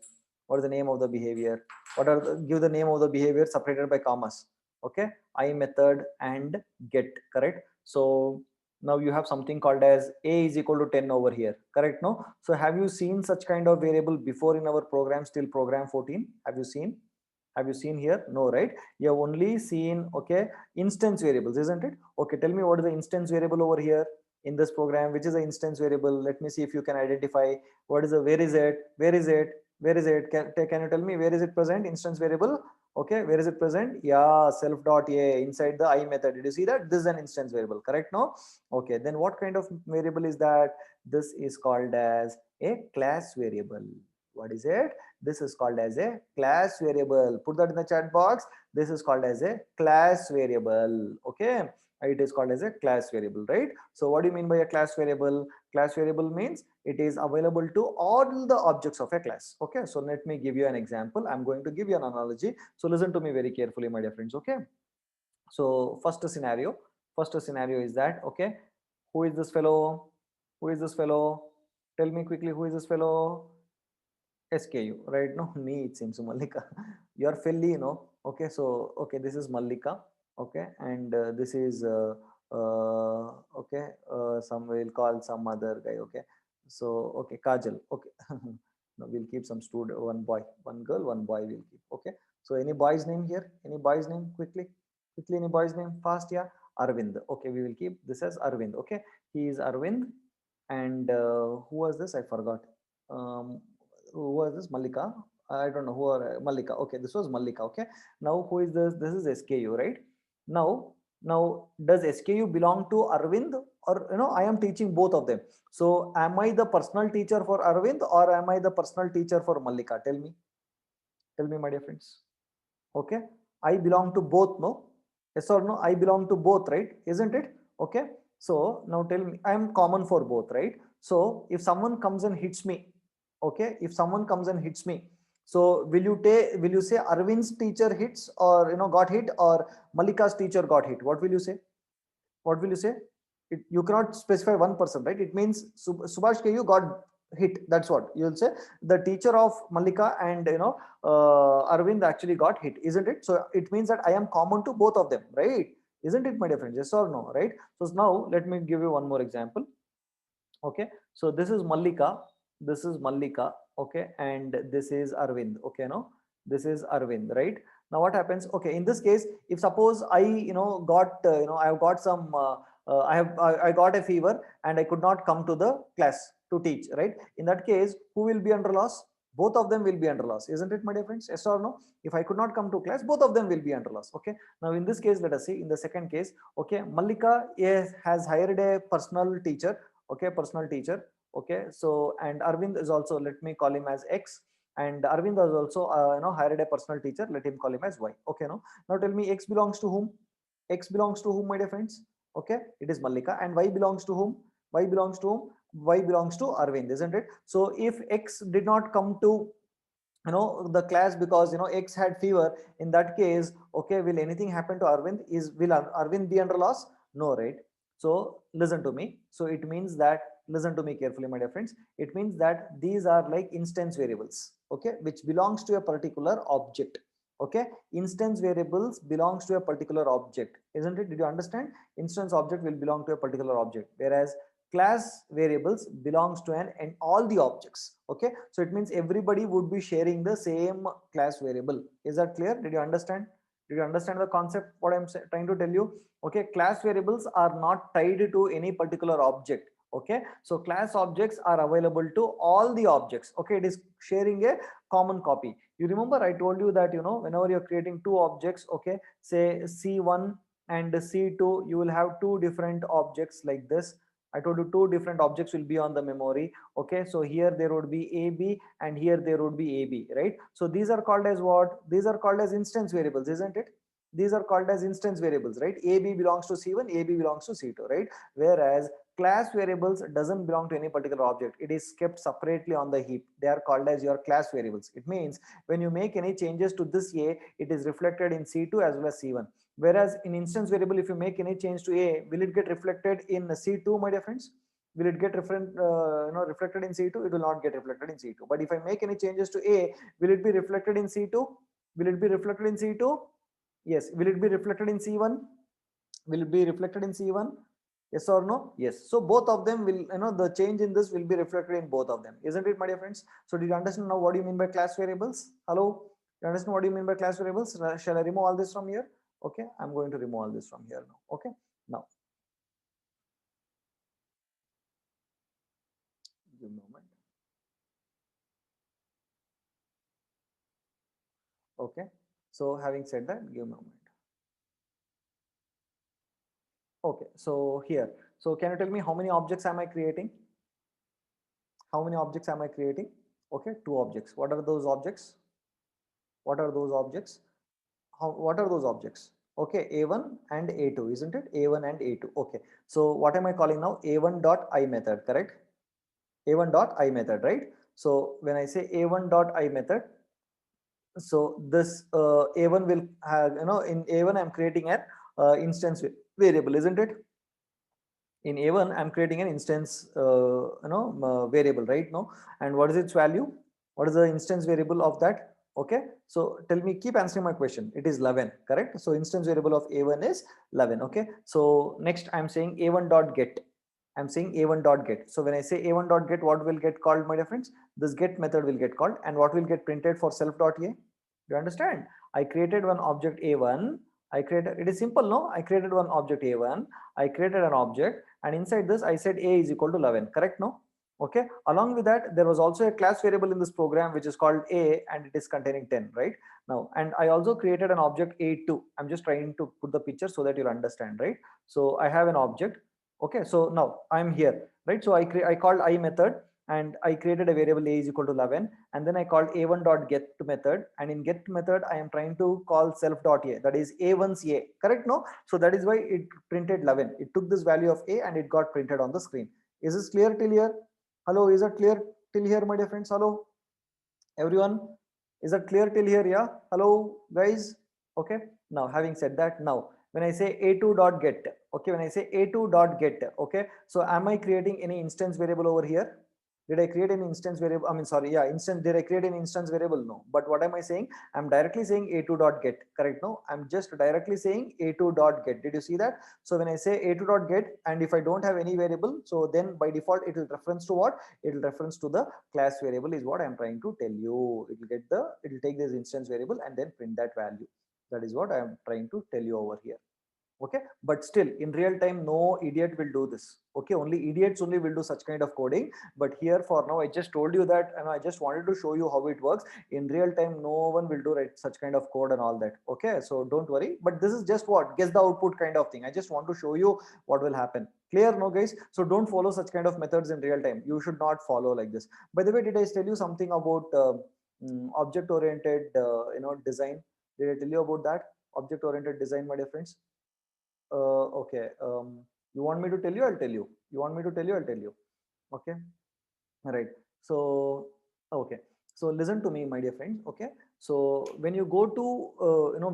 What is the name of the behavior? What are give the name of the behavior separated by commas? Okay, I method and get, correct? So now you have something called as a is equal to 10 over here, correct? No, so have you seen such kind of variable before in our program, still program 14? Have you seen? Have you seen here? No, right? You have only seen, okay, instance variables, isn't it? Okay, tell me what is the instance variable over here in this program? Which is the instance variable? Let me see if you can identify. What is the, where is it? Where is it? Where is it? Can you tell me where is it present? Instance variable. Okay, where is it present? Yeah, self dot a inside the I method. Did you see that? This is an instance variable, correct? No? Okay, then what kind of variable is that? This is called as a class variable. What is it? This is called as a class variable. Put that in the chat box. This is called as a class variable. Okay, it is called as a class variable, right? So what do you mean by a class variable? Class variable means it is available to all the objects of a class. Okay, so let me give you an example. I'm going to give you an analogy, so listen to me very carefully, my dear friends. Okay, so first scenario is that, okay, who is this fellow? Who is this fellow? Tell me quickly, who is this fellow? SKU, right? No, me, it seems Mallika. You're Philly, Okay, so okay, this is Mallika. Okay, and this is okay, some will call some other guy. Okay, so okay, Kajal. Okay, no, we'll keep some student, one boy, one girl, one boy. We'll keep. Okay, so any boy's name here? Any boy's name? Quickly, any boy's name? Fast, yeah. Arvind. Okay, we will keep this as Arvind. Okay, he is Arvind, and who was this? I forgot. Um, who was this? Mallika. I don't know who are Mallika. Okay, this was Mallika. Okay, now who is this? This is SKU, right? Now does SKU belong to Arvind, or I am teaching both of them? So am I the personal teacher for Arvind, or am I the personal teacher for Mallika? Tell me, my dear friends. Okay, I belong to both, no? Yes or no? I belong to both, right? Isn't it? Okay, so now tell me, I am common for both, right? So if someone comes and hits me, okay, if someone comes and hits me, so will you say Arvind's teacher hits, or got hit, or Mallika's teacher got hit? What will you say? What will you say? You cannot specify one person, right? It means Subhash KU got hit. That's what you'll say. The teacher of Mallika and Arvind actually got hit, isn't it? So it means that I am common to both of them, right? Isn't it, my dear friends? Yes or no, right? So now let me give you one more example. Okay, so this is Mallika, this is Mallika, okay, and this is Arvind. Okay, no, this is Arvind, right? Now what happens? Okay, in this case, if suppose I got I have got some I got a fever and I could not come to the class. to teach, right? In that case, who will be under loss? Both of them will be under loss, isn't it, my dear friends? Yes or no? If I could not come to class, both of them will be under loss. Okay, now in this case, let us see in the second case. Okay, Mallika has hired a personal teacher. Okay, personal teacher. Okay, so and Arvind is also, let me call him as X, and Arvind has also hired a personal teacher, let him call him as Y. Okay, now tell me, X belongs to whom? X belongs to whom, my dear friends? Okay, it is Mallika. And Y belongs to whom? Y belongs to whom? Y belongs to Arvind, isn't it? So if X did not come to the class because X had fever, in that case, okay, will anything happen to Arvind? Will Arvind be under loss? No, right? So listen to me. So it means that, listen to me carefully, my dear friends, it means that these are like instance variables, okay, which belongs to a particular object. Okay, instance variables belongs to a particular object, isn't it? Did you understand? Instance object will belong to a particular object, whereas class variables belongs to an and all the objects. Okay, so it means everybody would be sharing the same class variable. Is that clear? Did you understand? Did you understand the concept what I'm trying to tell you? Okay, class variables are not tied to any particular object. Okay, so class objects are available to all the objects. Okay, it is sharing a common copy. You remember I told you that whenever you're creating two objects, okay, say C1 and C2, you will have two different objects like this. I told you two different objects will be on the memory. Okay, so here there would be AB and here there would be AB, right? So these are called as what? These are called as instance variables, isn't it? These are called as instance variables, right? AB belongs to C1, AB belongs to C2, right? Whereas class variables doesn't belong to any particular object. It is kept separately on the heap. They are called as your class variables. It means when you make any changes to this A, it is reflected in C2 as well as C1. Whereas in instance variable, if you make any change to A, will it get reflected in C2, my dear friends? Will it get reflected in C2? It will not get reflected in C2. But if I make any changes to A, will it be reflected in C2? Will it be reflected in C2? Yes. Will it be reflected in C1? Will it be reflected in C1? Yes or no? Yes. So both of them will, the change in this will be reflected in both of them. Isn't it, my dear friends? So did you understand now what do you mean by class variables? Hello? You understand what do you mean by class variables? Shall I remove all this from here? Okay, I'm going to remove all this from here now. Okay, now give me a moment. Okay, so having said that, give me a moment. Okay, so here, so can you tell me how many objects am I creating? How many objects am I creating? Okay, two objects. What are those objects? What are those objects? What are those objects? Okay, A1 and A2, isn't it? A1 and A2. Okay, so what am I calling now? A1 dot I method, correct? A1 dot I method, right? So when I say A1 dot I method, so this A1 will have, in A1 I'm creating an instance variable, isn't it? In A1 I'm creating an instance variable, right? No, and what is its value? What is the instance variable of that? Okay, so tell me, keep answering my question. It is 11, correct? So instance variable of A1 is 11. Okay, so next I'm saying A1 dot get. I'm saying A1 dot get. So when I say A1 dot get, what will get called, my friends? This get method will get called, and what will get printed for self dot A? You understand? I created one object A1. I created, it is simple, no? I created one object A1. I created an object, and inside this I said A is equal to 11, correct? No? Okay, along with that there was also a class variable in this program which is called A, and it is containing 10, right? Now, and I also created an object A2. I'm just trying to put the picture so that you'll understand, right? So I have an object. Okay, so now I'm here, right? So I called I method, and I created a variable A is equal to 11, and then I called A1 dot get method, and in get method I am trying to call self dot A, that is A1's A, correct? No, so that is why it printed 11. It took this value of A and it got printed on the screen. Is this clear till here? Hello, is it clear till here, my dear friends? Hello, everyone, is that clear till here? Yeah, hello guys. Okay, now having said that, now when I say A2 dot get, okay, when I say A2 dot get, okay, so am I creating any instance variable over here? Did I create an instance variable? I mean, sorry, yeah, instance. Did I create an instance variable? No. But what am I saying? I'm directly saying A2 dot get, correct? No, I'm just directly saying A2 dot get. Did you see that? So when I say A2 dot get, and if I don't have any variable, so then by default it will reference to what? It will reference to the class variable, is what I'm trying to tell you. It will take this instance variable and then print that value. That is what I'm trying to tell you over here. Okay, but still in real time no idiot will do this. Okay, only idiots only will do such kind of coding. But here for now I just told you that, and I just wanted to show you how it works. In real time no one will do write such kind of code and all that. Okay, so don't worry, but this is just what guess the output kind of thing. I just want to show you what will happen. Clear? No guys, so don't follow such kind of methods in real time. You should not follow like this. By the way, did I tell you something about object oriented design? Did I tell you about that object oriented design, my dear friends? Okay. You want me to tell you? I'll tell you. You want me to tell you? I'll tell you. Okay. Right. So, okay. So listen to me, my dear friends. Okay. So when you go to,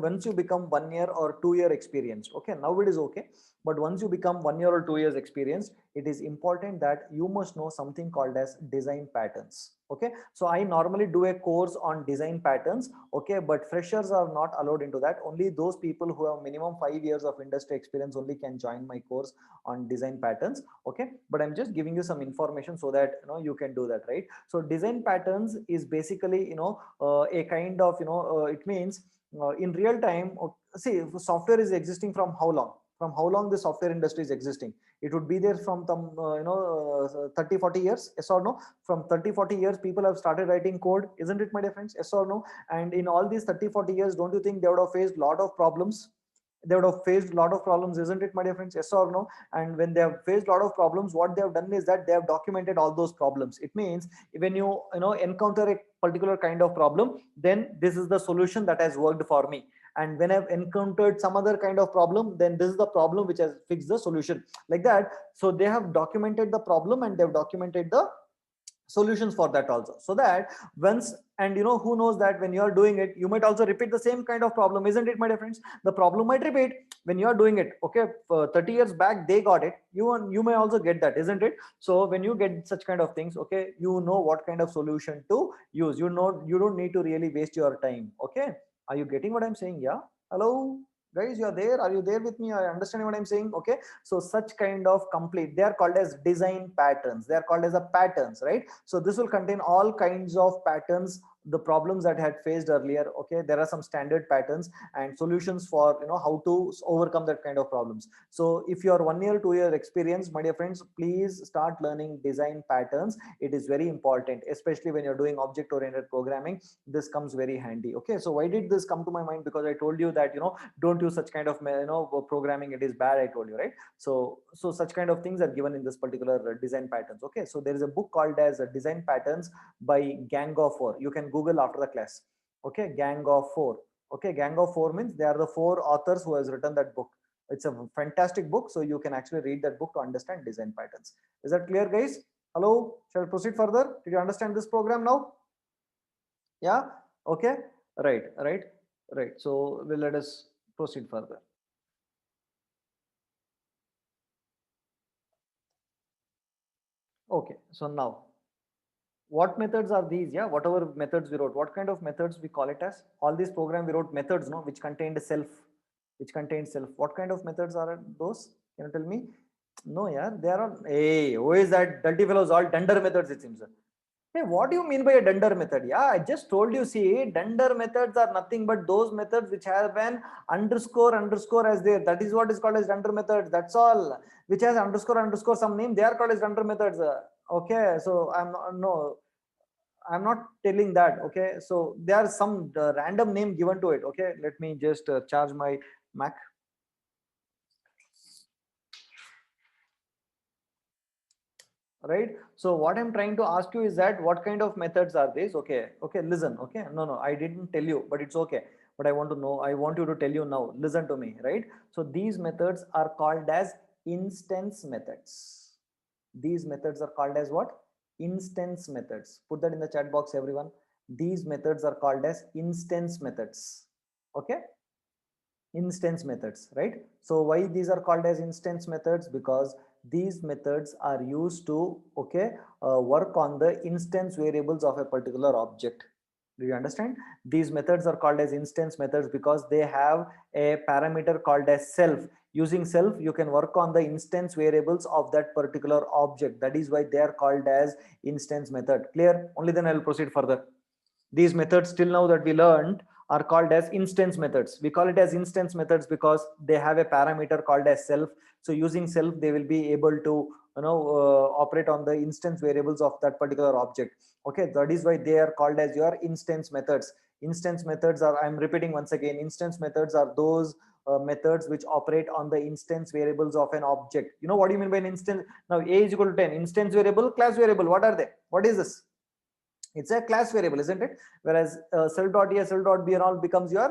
once you become 1 year or 2 year experience, okay, now it is okay. But once you become 1 year or 2 years experience, it is important that you must know something called as design patterns. Okay. So I normally do a course on design patterns. Okay. But freshers are not allowed into that. Only those people who have minimum 5 years of industry experience only can join my course on design patterns. Okay, but I'm just giving you some information so that you can do that, right? So design patterns is basically a kind of it means in real time. See, software is existing from how long? From how long the software industry is existing? It would be there from some 30-40 years, yes or no? From 30-40 years people have started writing code, isn't it, my dear friends? Yes or no? And in all these 30-40 years, don't you think they would have faced a lot of problems? They would have faced a lot of problems, isn't it, my dear friends? Yes or no? And when they have faced a lot of problems, what they have done is that they have documented all those problems. It means when you encounter a particular kind of problem, then this is the solution that has worked for me. And when I've encountered some other kind of problem, then this is the problem which has fixed the solution, like that. So they have documented the problem and they've documented the solutions for that also, so that once, and who knows that when you are doing it, you might also repeat the same kind of problem, isn't it, my dear friends? The problem might repeat when you are doing it. Okay, for 30 years back they got it, you may also get that, isn't it? So when you get such kind of things, okay, you know what kind of solution to use. You don't need to really waste your time. Okay, are you getting what I'm saying? Yeah, hello guys, you are there? Are you there with me? Are you understanding what I'm saying? Okay, so such kind of complete, they are called as design patterns. They are called as a patterns, right? So this will contain all kinds of patterns, the problems that had faced earlier. Okay, there are some standard patterns and solutions for how to overcome that kind of problems. So if you are 1 year 2 year experience, my dear friends, please start learning design patterns. It is very important, especially when you're doing object oriented programming. This comes very handy. Okay, so why did this come to my mind? Because I told you that don't use such kind of programming, it is bad, I told you, right? So such kind of things are given in this particular design patterns. Okay, so there is a book called as Design Patterns by Gang of Four. You can google after the class. Okay, Gang of Four. Okay, Gang of Four means they are the four authors who has written that book. It's a fantastic book, so you can actually read that book to understand design patterns. Is that clear, guys? Hello, shall we proceed further? Did you understand this program now? Yeah, okay, right. So let us proceed further. Okay, so now what methods are these? Yeah, whatever methods we wrote, what kind of methods we call it as? All these program we wrote methods, no, which contained self, what kind of methods are those? Can you tell me? No, yeah, they are all, hey, who is that dirty fellows? All dunder methods, it seems. Hey, what do you mean by a dunder method? Yeah, I just told you, see, dunder methods are nothing but those methods which have an underscore as there. That is what is called as dunder methods. That's all. Which has underscore some name, they are called as dunder methods. Okay, so I'm not, no, I'm not telling that. Okay, so there are some random name given to it. Okay, let me just charge my Mac. Right, so what I'm trying to ask you is that what kind of methods are these? Okay, listen. Okay, no, I didn't tell you, but it's okay. But I want to know, I want you to tell you now. Listen to me, right? So these methods are called as instance methods. These methods are called as what? Instance methods. Put that in the chat box, everyone. These methods are called as instance methods. Okay, instance methods, right? So why these are called as instance methods? Because these methods are used to, okay, work on the instance variables of a particular object. Do you understand? These methods are called as instance methods because they have a parameter called as self. Using self, you can work on the instance variables of that particular object. That is why they are called as instance method. Clear? Only then I will proceed further. These methods till now that we learned are called as instance methods. We call it as instance methods because they have a parameter called as self. So using self, they will be able to operate on the instance variables of that particular object. Okay, that is why they are called as your instance methods. Instance methods are, I'm repeating once again, instance methods are those methods which operate on the instance variables of an object. You know what do you mean by an instance? Now a is equal to 10, instance variable, class variable, what are they? What is this? It's a class variable, isn't it? Whereas self.a, self.b and all becomes your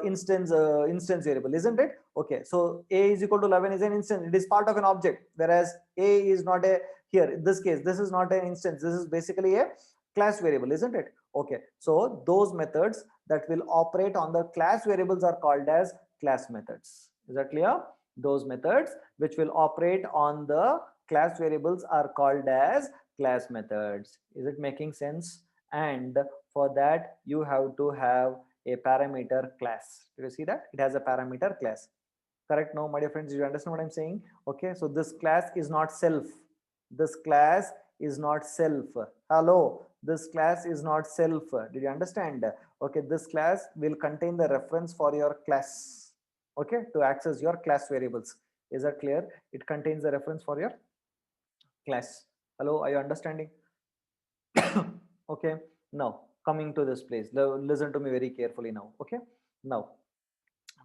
instance variable, isn't it? Okay, so a is equal to 11 is an instance, it is part of an object, whereas a is not a, here in this case this is not an instance, this is basically a class variable, isn't it? Okay, so those methods that will operate on the class variables are called as class methods. Is that clear? Those methods which will operate on the class variables are called as class methods. Is it making sense? And for that you have to have a parameter class. Do you see that it has a parameter class? Correct? Now my dear friends, do you understand what I'm saying? Okay, so this class is not self, this class is not self. Hello, this class is not self. Did you understand? Okay, this class will contain the reference for your class, okay, to access your class variables. Is that clear? It contains the reference for your class. Hello, are you understanding? Okay, now coming to this place, listen to me very carefully now. Okay, now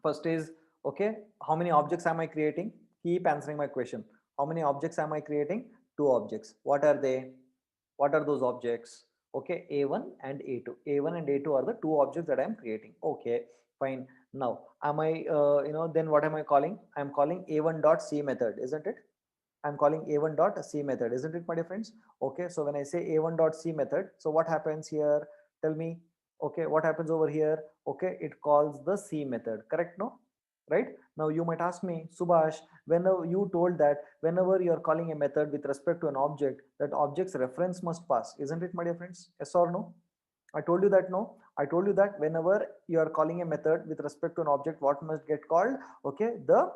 first is, okay, how many objects am I creating? Keep answering my question. How many objects am I creating? Two objects. What are they? What are those objects? Okay, a1 and a2. A1 and a2 are the two objects that I am creating. Okay, fine. Now am I then what am I calling? I'm calling a1 dot c method, isn't it? I'm calling a1 dot c method, isn't it, my dear friends? Okay, so when I say a1 dot c method, so what happens here? Tell me. Okay, what happens over here? Okay, it calls the c method, correct? No, right? Now you might ask me, Subhash, whenever you told that whenever you're calling a method with respect to an object, that object's reference must pass, isn't it, my dear friends? Yes or no? I told you that. No, I told you that whenever you are calling a method with respect to an object, what must get called? Okay, the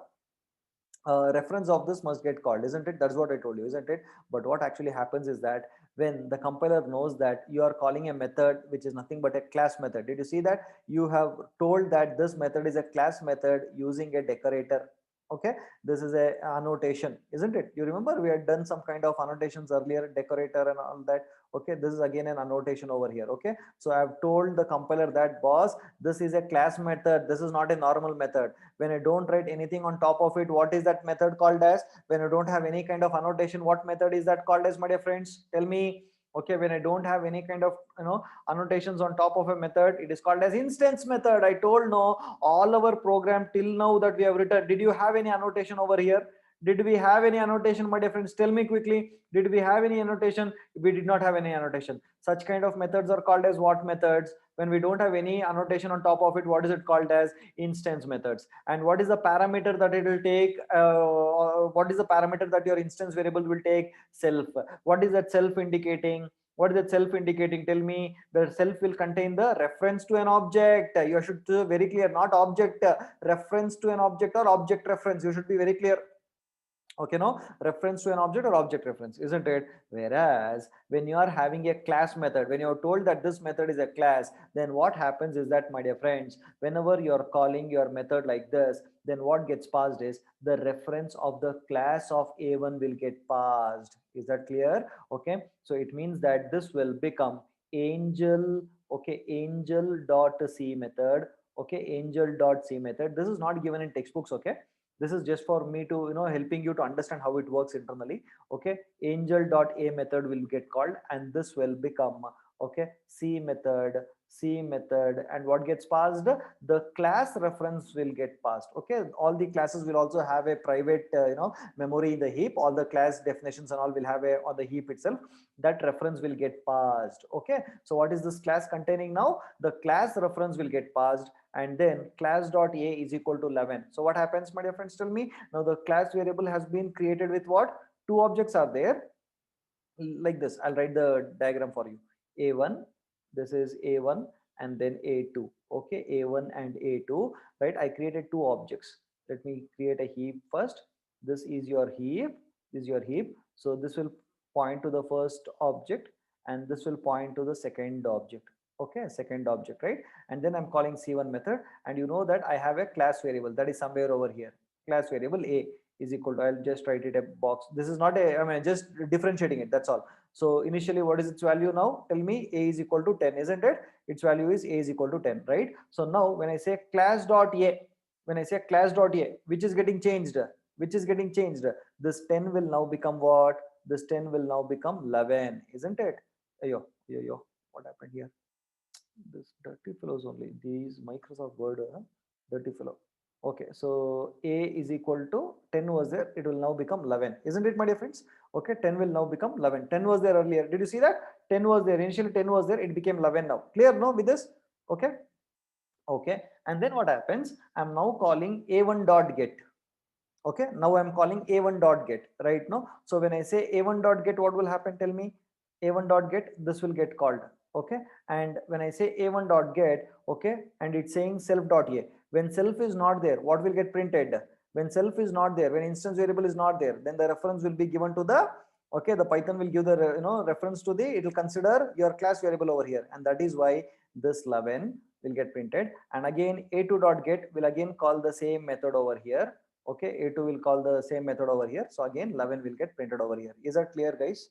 reference of this must get called, isn't it? That's what I told you, isn't it? But what actually happens is that when the compiler knows that you are calling a method which is nothing but a class method, did you see that you have told that this method is a class method using a decorator? Okay, this is a annotation, isn't it? You remember we had done some kind of annotations earlier, decorator and all that. Okay, this is again an annotation over here. Okay, so I have told the compiler that, boss, this is a class method, this is not a normal method. When I don't write anything on top of it, what is that method called as? When I don't have any kind of annotation, what method is that called as, my dear friends? Tell me. Okay, when I don't have any kind of annotations on top of a method, it is called as instance method. I told, no, all our program till now that we have written, did you have any annotation over here? Did we have any annotation, my dear friends? Tell me quickly, did we have any annotation? We did not have any annotation. Such kind of methods are called as what methods? When we don't have any annotation on top of it, what is it called as? Instance methods. And what is the parameter that it will take? What is the parameter that your instance variable will take? Self. What is that self indicating? What is that self indicating? Tell me. The self will contain the reference to an object. You should be very clear, not object, reference to an object or object reference. You should be very clear. Okay, no, reference to an object or object reference, isn't it? Whereas when you are having a class method, when you're told that this method is a class, then what happens is that, my dear friends, whenever you're calling your method like this, then what gets passed is the reference of the class of a1 will get passed. Is that clear? Okay, so it means that this will become angel. Okay, angel dot c method. Okay, angel dot c method. This is not given in textbooks. Okay, this is just for me to helping you to understand how it works internally. Okay, angel dot a method will get called, and this will become, okay, c method, c method, and what gets passed? The class reference will get passed. Okay, all the classes will also have a private memory in the heap. All the class definitions and all will have a on the heap itself. That reference will get passed. Okay, so what is this class containing now? The class reference will get passed, and then class dot a is equal to 11. So what happens, my dear friends? Tell me. Now the class variable has been created with what? Two objects are there, like this. I'll write the diagram for you. A1, this is A1, and then A2. Okay, A1 and A2, right? I created two objects. Let me create a heap first. This is your heap, this is your heap. So this will point to the first object, and this will point to the second object. Okay, second object, right? And then I'm calling C1 method, and you know that I have a class variable that is somewhere over here. Class variable A is equal to, I'll just write it a box. This is not a, I mean, just differentiating it, that's all. So initially, what is its value now? Tell me. A is equal to 10, isn't it? Its value is A is equal to 10, right? So now when I say class dot A, when I say class dot A, which is getting changed? Which is getting changed? This 10 will now become what? This 10 will now become 11, isn't it? Yo, what happened here? This dirty fellows only. These Microsoft Word, dirty fellow. Okay, so A is equal to 10 was there. It will now become 11, isn't it, my dear friends? Okay, 10 will now become 11. 10 was there earlier. Did you see that? 10 was there. Initially 10 was there. It became 11 now. Clear, no, with this? Okay. Okay. And then what happens? I'm now calling A1 dot get. Okay, now I'm calling A1 dot get, right? No, so when I say A1 dot get, what will happen? Tell me. A1 dot get, this will get called. Okay, and when I say A1 dot get, okay, and it's saying self dot A, when self is not there, what will get printed? When self is not there, when instance variable is not there, then the reference will be given to the, okay, the Python will give the reference to the, it will consider your class variable over here, and that is why this 11 will get printed. And again A2 dot get will again call the same method over here. Okay, A2 will call the same method over here. So again 11 will get printed over here. Is that clear, guys?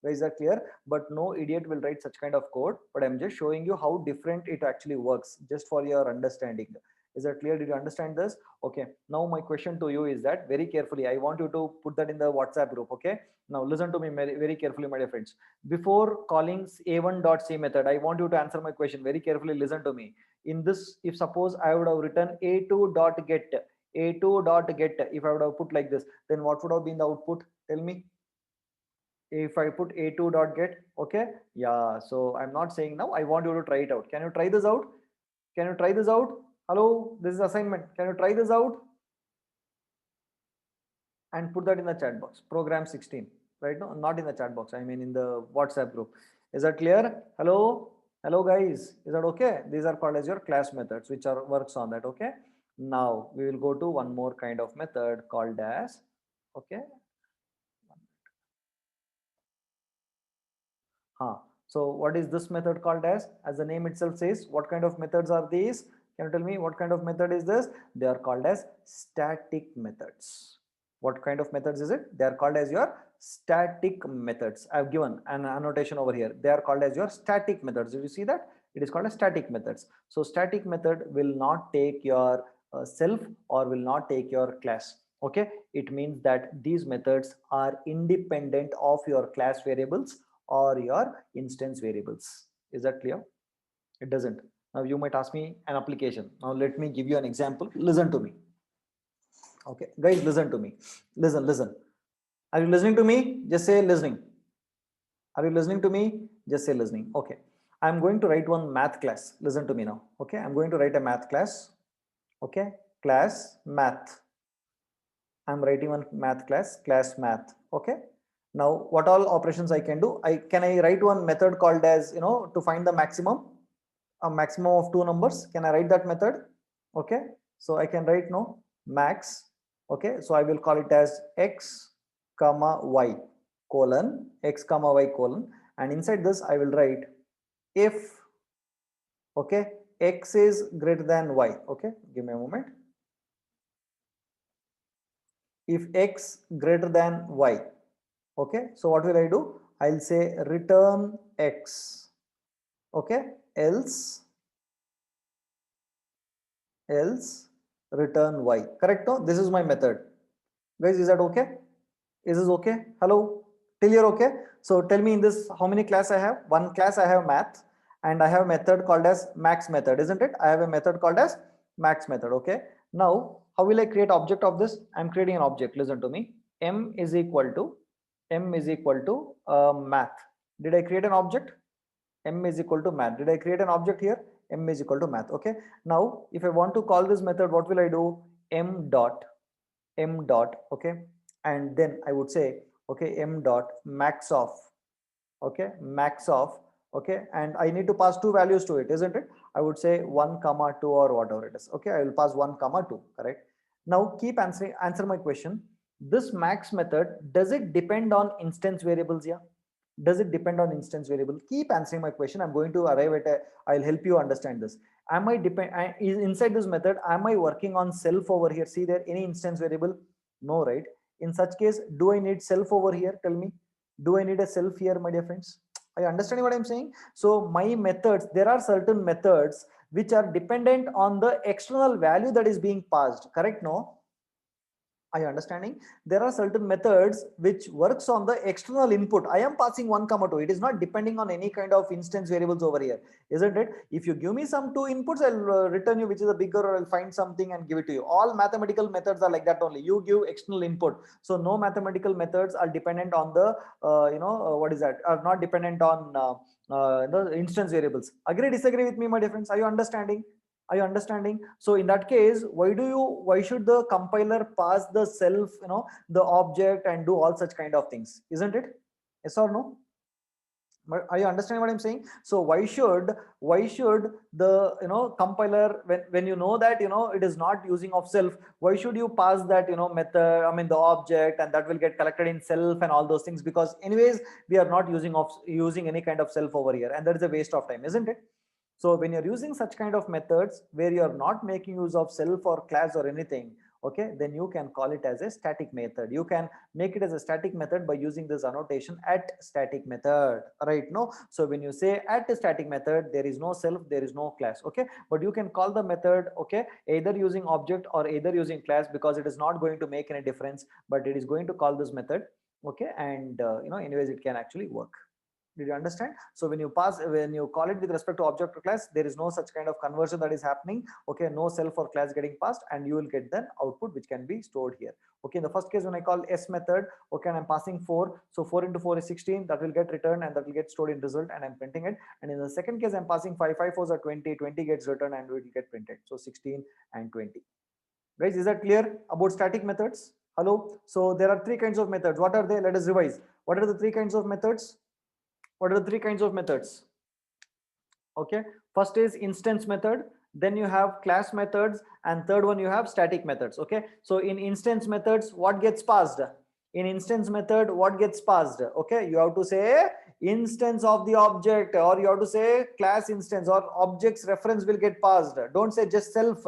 Guys, is that clear? But no idiot will write such kind of code, but I'm just showing you how different it actually works, just for your understanding. Is that clear? Did you understand this? Okay, now my question to you is that, very carefully, I want you to put that in the WhatsApp group. Okay, now listen to me very, very carefully, my dear friends. Before calling a1.c method, I want you to answer my question very carefully. Listen to me. In this, if suppose I would have written a2.get, a2.get, if I would have put like this, then what would have been the output? Tell me. If I put a2.get, okay, yeah, so I'm not saying now, I want you to try it out. Can you try this out? Can you try this out? Hello, this is assignment. Can you try this out and put that in the chat box? Program 16, right? No, not in the chat box, I mean in the WhatsApp group. Is that clear? Hello guys, is that okay? These are called as your class methods, which are works on that. Okay, now we will go to one more kind of method called as, okay, so what is this method called as? As the name itself says, what kind of methods are these? Can you tell me what kind of method is this? They are called as static methods. What kind of methods is it? They are called as your static methods. I have given an annotation over here. They are called as your static methods. Did you see that? It is called as static methods. So static method will not take your self or will not take your class. Okay, it means that these methods are independent of your class variables or your instance variables. Is that clear? It doesn't. Now you might ask me an application. Now let me give you an example. Listen to me. Okay, guys, listen to me. Listen. Are you listening to me? Just say listening. Are you listening to me? Just say listening. Okay. I'm going to write one math class. Listen to me now. Okay. I'm going to write a math class. Okay. Class math. I'm writing one math class math. Okay. Now what all operations I can do? I write one method called as, to find the maximum, a maximum of two numbers. Can I write that method? Okay. So I can write no max. Okay. So I will call it as x comma y colon x comma y colon, and inside this I will write if, okay, x is greater than y. Okay. Give me a moment. If x greater than y, okay, so what will I do? I'll say return x, okay, else return y. Correct? No, this is my method. Guys, is that okay? Is this okay? Hello, till you're okay? So tell me, in this, how many class I have? One class I have math, and I have a method called as max method, isn't it? I have a method called as max method. Okay, now how will I create object of this? I'm creating an object. Listen to me. M is equal to math. Did I create an object? M is equal to math. Did I create an object here? M is equal to math. Okay, now if I want to call this method, what will I do? M dot, okay, and then I would say, okay, M dot max of, okay, max of, okay, and I need to pass two values to it, isn't it? I would say 1 comma 2 or whatever it is. Okay, I will pass 1 comma 2. Correct? Now keep answer my question. This max method, does it depend on instance variables here? Does it depend on instance variable? Keep answering my question. I'm going to arrive at a, I'll help you understand this. Am I inside this method, am I working on self over here? See there any instance variable? No, right? In such case, do I need self over here? Tell me, do I need a self here, my dear friends? Are you understanding what I'm saying? So my methods, there are certain methods which are dependent on the external value that is being passed, correct? No? Are you understanding? There are certain methods which works on the external input. I am passing 1 comma 2. It is not depending on any kind of instance variables over here, isn't it? If you give me some 2 inputs, I'll return you which is a bigger, or I'll find something and give it to you. All mathematical methods are like that only. You give external input. So no mathematical methods are dependent on the, what is that? Are not dependent on the instance variables. Agree, disagree with me, my dear friends? Are you understanding? Are you understanding? So in that case, why should the compiler pass the self, the object, and do all such kind of things? Isn't it? Yes or no? Are you understanding what I'm saying? So why should the compiler, when you know that it is not using of self, why should you pass that method, I mean the object, and that will get collected in self and all those things? Because anyways we are not using any kind of self over here, and that is a waste of time, isn't it? So when you're using such kind of methods where you're not making use of self or class or anything, okay, then you can call it as a static method. You can make it as a static method by using this annotation at static method, right? No, so when you say at a static method, there is no self, there is no class, okay, but you can call the method, okay, either using object or either using class, because it is not going to make any difference, but it is going to call this method, okay, and anyways it can actually work. Did you understand? So when you call it with respect to object or class, there is no such kind of conversion that is happening, okay, no self or class getting passed, and you will get the output which can be stored here. Okay, in the first case when I call s method, okay, and I'm passing 4, so 4 into 4 is 16, that will get returned and that will get stored in result, and I'm printing it. And in the second case I'm passing 5, 5 4s are 20, 20 gets returned and it will get printed, so 16 and 20. Guys, is that clear about static methods? Hello. So there are 3 kinds of methods. What are they? Let us revise. What are the 3 kinds of methods? What are the 3 kinds of methods? Okay, first is instance method, then you have class methods, and third one you have static methods. Okay, so in instance methods, what gets passed? In instance method, what gets passed? Okay, you have to say instance of the object, or you have to say class instance, or object's reference will get passed. Don't say just self.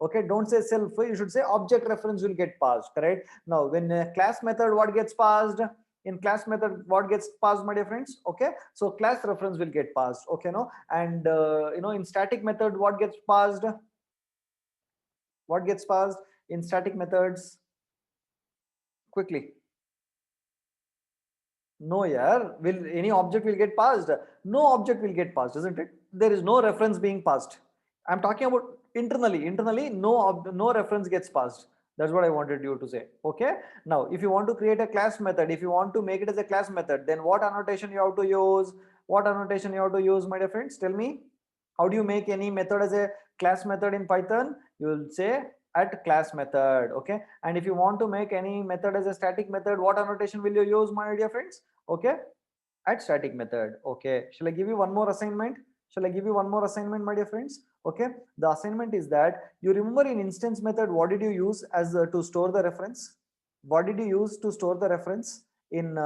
Okay, don't say self, you should say object reference will get passed, correct? Now when class method, what gets passed? In class method, what gets passed, my dear friends? Okay, so class reference will get passed, okay, no, and in static method, what gets passed? What gets passed in static methods? Quickly. No, yeah, will any object will get passed? No object will get passed, isn't it? There is no reference being passed. I'm talking about internally no reference gets passed. That's what I wanted you to say. Okay, now if you want to create a class method, if you want to make it as a class method, then what annotation you have to use? What annotation you have to use, my dear friends? Tell me, how do you make any method as a class method in Python? You will say at class method. Okay, and if you want to make any method as a static method, what annotation will you use, my dear friends? Okay, at static method. Okay, shall I give you one more assignment? Shall I give you one more assignment, my dear friends? Okay, the assignment is that you remember in instance method, what did you use as to store the reference? What did you use to store the reference in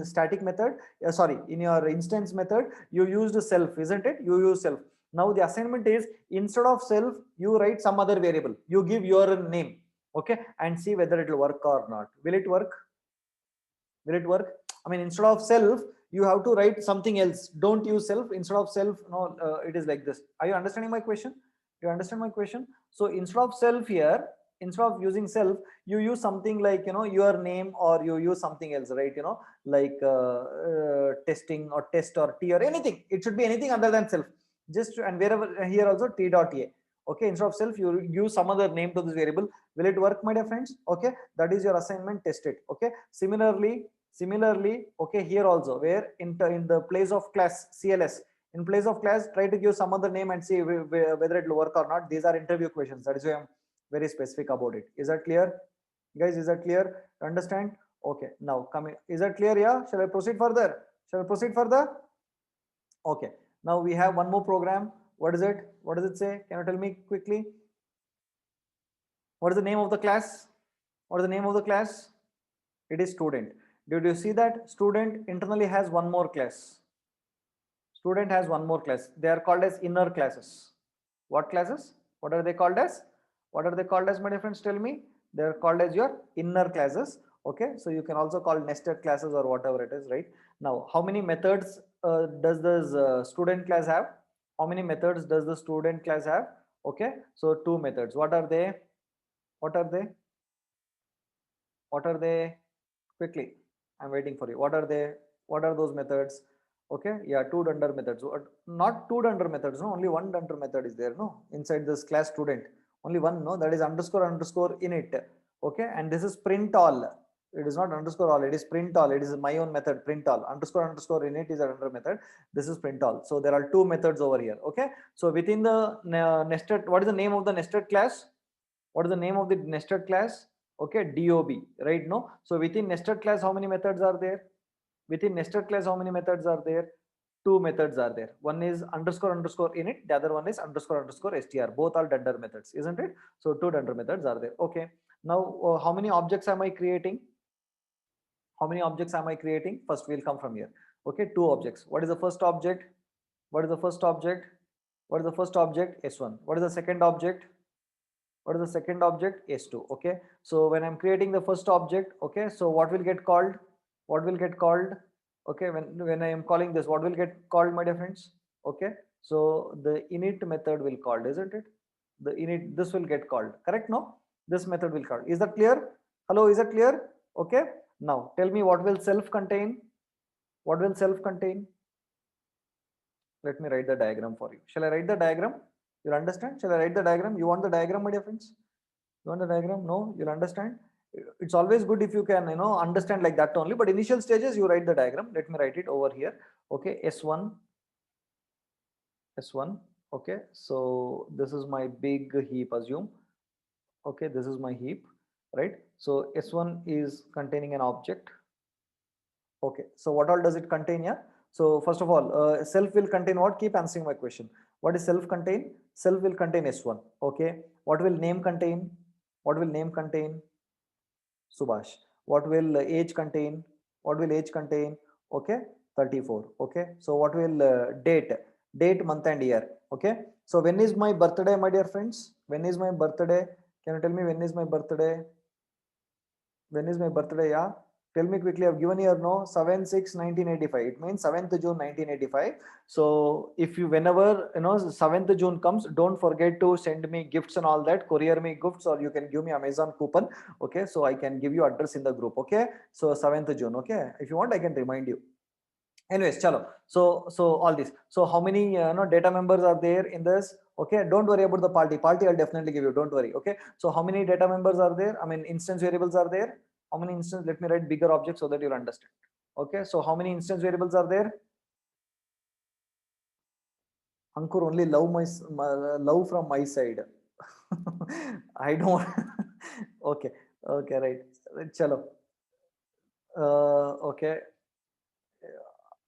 static method? Sorry, in your instance method, you used self, isn't it? You use self. Now the assignment is, instead of self, you write some other variable. You give your name, okay, and see whether it will work or not. Will it work? Will it work? I mean, instead of self, you have to write something else. Don't use self. Instead of self, no, it is like this. Are you understanding my question? You understand my question? So instead of self here, instead of using self, you use something like your name, or you use something else, right? Like testing or test or t or anything. It should be anything other than self. Just, and wherever here also t dot a. Okay, instead of self, you use some other name to this variable. Will it work, my dear friends? Okay, that is your assignment. Test it. Okay, similarly, okay, here also, where in the place of class cls, in place of class, try to give some other name and see whether it will work or not. These are interview questions. That is why I'm very specific about it. Is that clear, guys? Is that clear? Understand? Okay, now coming, is that clear? Yeah, shall I proceed further? Shall I proceed further? Okay, now we have one more program. What is it? What does it say? Can you tell me quickly? What is the name of the class? What is the name of the class? It is student. Did you see that student internally has one more class? Student has one more class. They are called as inner classes. What classes? What are they called as? What are they called as, my dear friends? Tell me. They are called as your inner classes. Okay, so you can also call nested classes or whatever it is, right? Now, how many methods does this student class have? How many methods does the student class have? Okay, so two methods. What are they? What are they? What are they? Quickly, I'm waiting for you. What are they? What are those methods? Okay, yeah, two dunder methods. Not two dunder methods, no, only one dunder method is there, no, inside this class student. Only one, no, that is underscore underscore init. Okay, and this is print all. It is not underscore all, it is print all. It is my own method, print all. Underscore underscore init is another method. This is print all. So there are two methods over here. Okay, so within the nested, what is the name of the nested class? What is the name of the nested class? Okay, dob, right? No, so within nested class how many methods are there? Within nested class how many methods are there? Two methods are there. One is underscore underscore init, the other one is underscore underscore str. Both are dunder methods, isn't it? So two dunder methods are there. Okay, now how many objects am I creating? How many objects am I creating? First we'll come from here. Okay, two objects. What is the first object? What is the first object? What is the first object? S1. What is the second object? What is the second object? S2. Okay, so when I'm creating the first object, okay, so what will get called? What will get called? Okay, when I am calling this, what will get called, my dear friends? Okay, so the init method will called, isn't it? The init, this will get called, correct? No, this method will called. Is that clear? Hello, is that clear? Okay, now tell me, what will self contain? What will self contain? Let me write the diagram for you. Shall I write the diagram? You'll understand? Shall I write the diagram? You want the diagram, my dear friends? You want the diagram? No, you'll understand. It's always good if you can, understand like that only. But initial stages, you write the diagram. Let me write it over here. Okay, S1, S1. Okay, so this is my big heap, assume. Okay, this is my heap, right? So S1 is containing an object. Okay, so what all does it contain here? So first of all, self will contain what? Keep answering my question. What is self contain? Self will contain S1. Okay, what will name contain? What will name contain? Subhash. What will age contain? What will age contain? Okay, 34. Okay, so what will date? Date, month and year. Okay, so when is my birthday, my dear friends? When is my birthday? Can you tell me when is my birthday? When is my birthday? Yeah, tell me quickly. I've given here, no, 7/6/1985. It means 7th June 1985. So if you, whenever 7th June comes, don't forget to send me gifts and all that, courier me gifts, or you can give me Amazon coupon. Okay, so I can give you address in the group. Okay, so 7th June. Okay, if you want, I can remind you. Anyways, chalo. So all this. So how many data members are there in this? Okay, don't worry about the party. I'll definitely give you, don't worry. Okay, so how many data members are there? I mean, instance variables are there. How many instance? Let me write bigger object so that you'll understand. Okay, so how many instance variables are there? Ankur, only love from my side. I don't. Okay, okay, right. Chalo. Okay,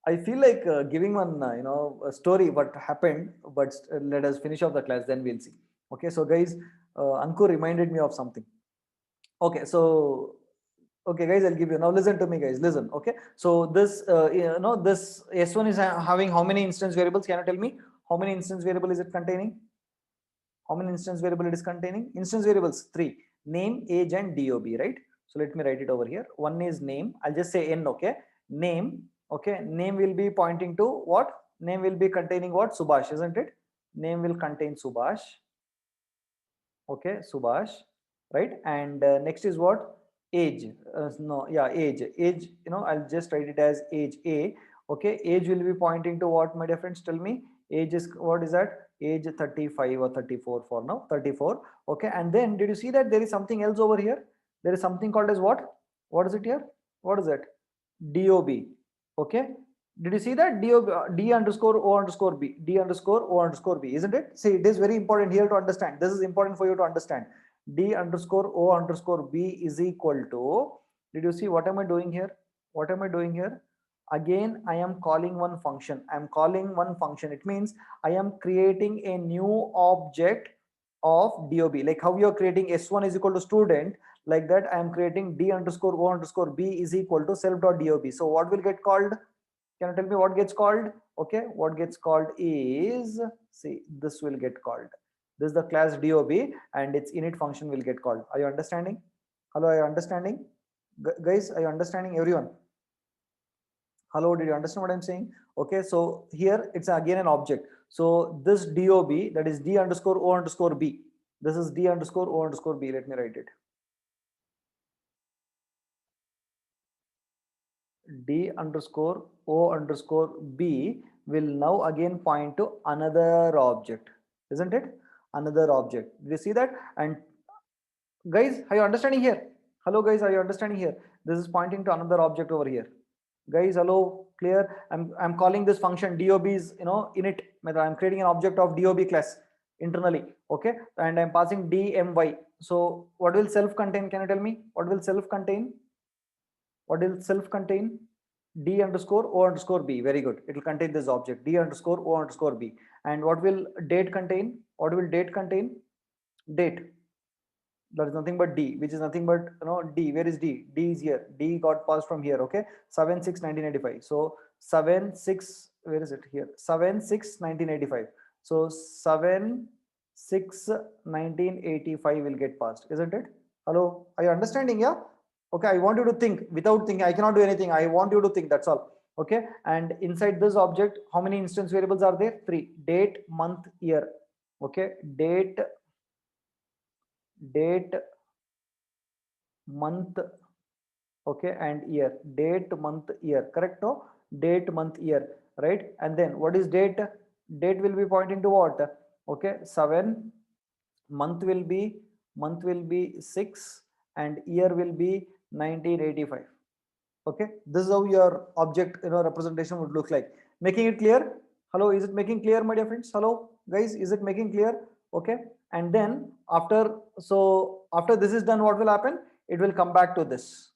I feel like giving one, a story what happened, but let us finish off the class, then we'll see. Okay, so guys, Ankur reminded me of something. Okay, so okay, guys, I'll give you now. Listen to me, guys. Listen. Okay, so this, this S1 is having how many instance variables? Can you tell me how many instance variable is it containing? How many instance variable it is containing? Instance variables three: name, age, and dob. Right. So let me write it over here. One is name. I'll just say n. Okay, name. Okay, name will be pointing to what? Name will be containing what? Subhash, isn't it? Name will contain Subhash. Okay, Subhash, right? And next is what? Age. No, yeah, age. I'll just write it as age A. Okay, age will be pointing to what, my dear friends? Tell me. Age is, what is that? Age 35 or 34 for now. 34. Okay, and then did you see that there is something else over here? There is something called as what? What is it here? What is it? DOB. Okay, did you see that? D underscore O underscore B, D underscore O underscore B, isn't it? See, it is very important here to understand. This is important for you to understand. D underscore O underscore B is equal to, did you see what am I doing here? What am I doing here? Again, I am calling one function. I am calling one function. It means I am creating a new object of DOB. Like how you are creating S1 is equal to student. like that I am creating d underscore o underscore b is equal to self.dob. So what will get called? Can you tell me what gets called? Okay, what gets called is, see, this will get called. This is the class dob and its init function will get called. Are you understanding? Hello, are you understanding? Guys, are you understanding, everyone? Hello, did you understand what I'm saying? Okay, so here it's again an object. So this dob, that is d underscore o underscore b. This is d underscore o underscore b. Let me write it. D underscore o underscore b will now again point to another object, isn't it? Another object. Do you see that? And guys, are you understanding here? Hello, guys, are you understanding here? This is pointing to another object over here. Guys, hello, clear? I'm calling this function dob's, init method. I'm creating an object of dob class internally, okay? And I'm passing dmy. So what will self contain? Can you tell me what will self contain? What will self contain? D underscore o underscore b. Very good. It will contain this object d underscore o underscore b. And what will date contain? What will date contain? Date. That is nothing but d, which is nothing but d. Where is d? D is here. D got passed from here. Okay, 7/6/1985. So 7/6. Where is it here? 7/6/1985. So 7/6/1985 will get passed, isn't it? Hello, are you understanding? Yeah. Okay, I want you to think. Without thinking, I cannot do anything. I want you to think. That's all. Okay, and inside this object, how many instance variables are there? 3. Date, month, year. Okay, date, month, okay, and year. Date, month, year. Correct? No? Date, month, year. Right? And then what is date? Date will be pointing to what? Okay, 7. Month will be 6, and year will be 1985. Okay, this is how your object representation would look like. Making it clear? Hello, is it making clear, my dear friends? Hello, guys, is it making clear? Okay, and then after this is done, what will happen? It will come back to this.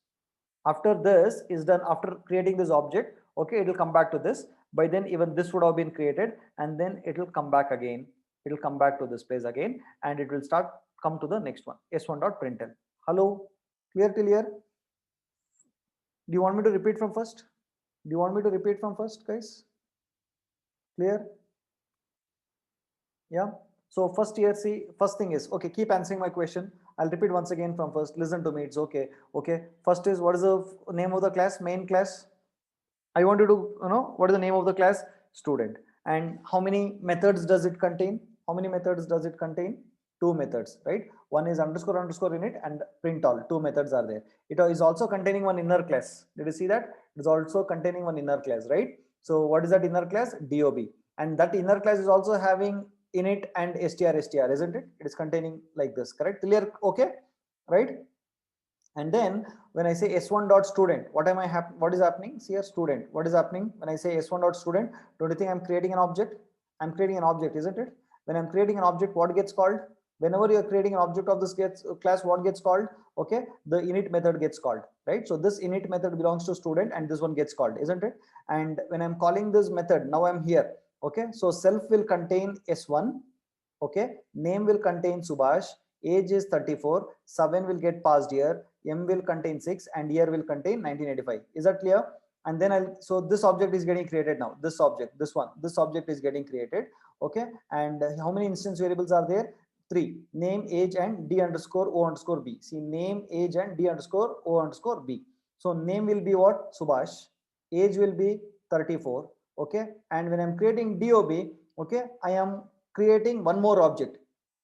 After this is done, after creating this object, okay, it will come back to this. By then even this would have been created, and then it will come back again. It will come back to this place again, and it will come to the next one, s1.println. Hello, clear till here? Do you want me to repeat from first? Do you want me to repeat from first, guys? Clear? Yeah. So first here, see, first thing is, okay, keep answering my question. I'll repeat once again from first. Listen to me. It's okay. Okay. First is, what is the name of the class? Main class. I want you to know what is the name of the class? Student. And how many methods does it contain? How many methods does it contain? 2 methods, right? One is underscore underscore init and print all. 2 methods are there. It is also containing one inner class. Did you see that? It is also containing one inner class, right? So what is that inner class? DOB. And that inner class is also having init and str, isn't it? It is containing like this, correct? Clear? Okay, right? And then when I say s1.student, what is happening? See here, student. What is happening when I say s1.student? Don't you think I'm creating an object? I'm creating an object, isn't it? When I'm creating an object, what gets called? Whenever you're creating an object of this class, what gets called? Okay, the init method gets called, right? So this init method belongs to student, and this one gets called, isn't it? And when I'm calling this method, now I'm here. Okay, so self will contain s1. Okay, name will contain Subhash, age is 34, 7 will get passed here, m will contain 6, and year will contain 1985. Is that clear? And then so this object is getting created now. This object is getting created. Okay, and how many instance variables are there? 3. Name, age, and d underscore o underscore b. See, name, age, and d underscore o underscore b. So name will be what? Subhash. Age will be 34. Okay, and when I'm creating dob, okay, I am creating one more object.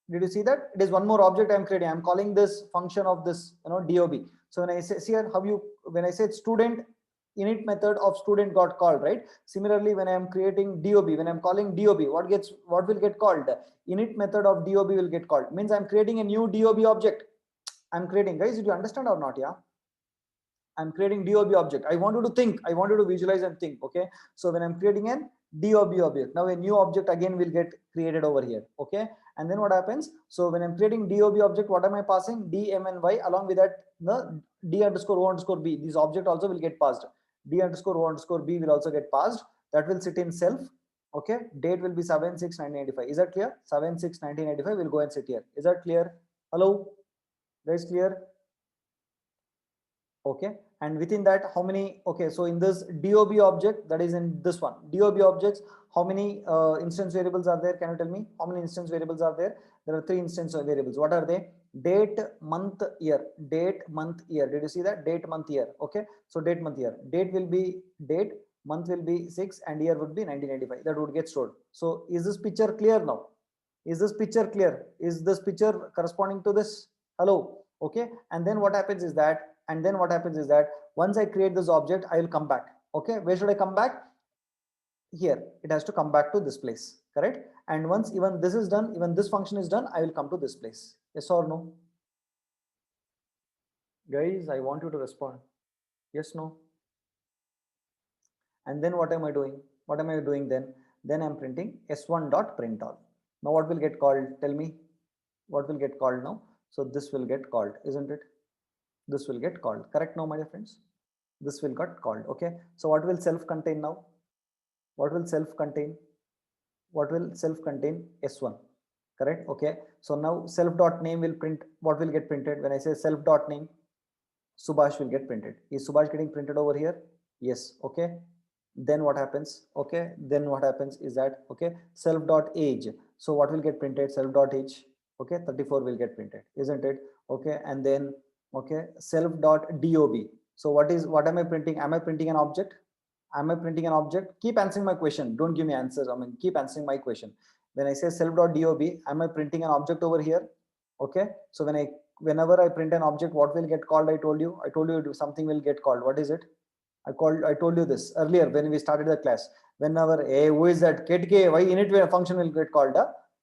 Did you see that? It is one more object I'm creating. I'm calling this function of this, dob. So when I say, see here, when I said student, init method of student got called, right? Similarly, when I'm creating dob, when I'm calling dob, what will get called? Init method of dob will get called. Means I'm creating a new dob object. I'm creating, guys, did you understand or not? Yeah. I'm creating DOB object. I want you to think. I want you to visualize and think. Okay. So when I'm creating an DOB object, now a new object again will get created over here. Okay. And then what happens? So when I'm creating DOB object, what am I passing? D, M, and Y. Along with that, the D underscore O underscore B. This object also will get passed. D underscore O underscore B will also get passed. That will sit in self. Okay. Date will be 7/6/1985. Is that clear? 7/6/1985 will go and sit here. Is that clear? Hello, guys, clear? Okay, and within that how many, okay, so in this dob object, that is in this one dob objects, how many instance variables are there? Can you tell me how many instance variables are there? There are 3 instance variables. What are they? Date, month, year. Date, month, year. Did you see that? Date, month, year. Okay, so date, month, year. Date will be date, month will be 6, and year would be 1985. That would get stored. So is this picture clear now? Is this picture clear? Is this picture corresponding to this? Hello. Okay, and then what happens is that, once I create this object, I will come back. Okay, where should I come back? Here. It has to come back to this place, correct? And once even this is done, even this function is done, I will come to this place. Yes or no? Guys, I want you to respond. Yes, no? And then what am I doing? What am I doing then? Then I'm printing s1 dot print all. Now what will get called? Tell me what will get called now. So this will get called, isn't it? This will get called, correct now, my dear friends? This will get called. Okay, so what will self contain now? What will self contain? What will self contain? S1, correct? Okay, so now self dot name will print. What will get printed when I say self dot name? Subhash will get printed. Is Subhash getting printed over here? Yes. Okay, then what happens? Okay, then what happens is that, okay, self dot age. So what will get printed? Self dot age. Okay, 34 will get printed, isn't it? Okay, and then, okay, self dot dob. So what am I printing? Am I printing an object? Am I printing an object? Keep answering my question. Don't give me answers. I mean, keep answering my question. When I say self dot dob, am I printing an object over here? Okay, so whenever I print an object, what will get called? I told you something will get called. What is it? I told you this earlier when we started the class. Whenever a who is that KTK, why init function will get called.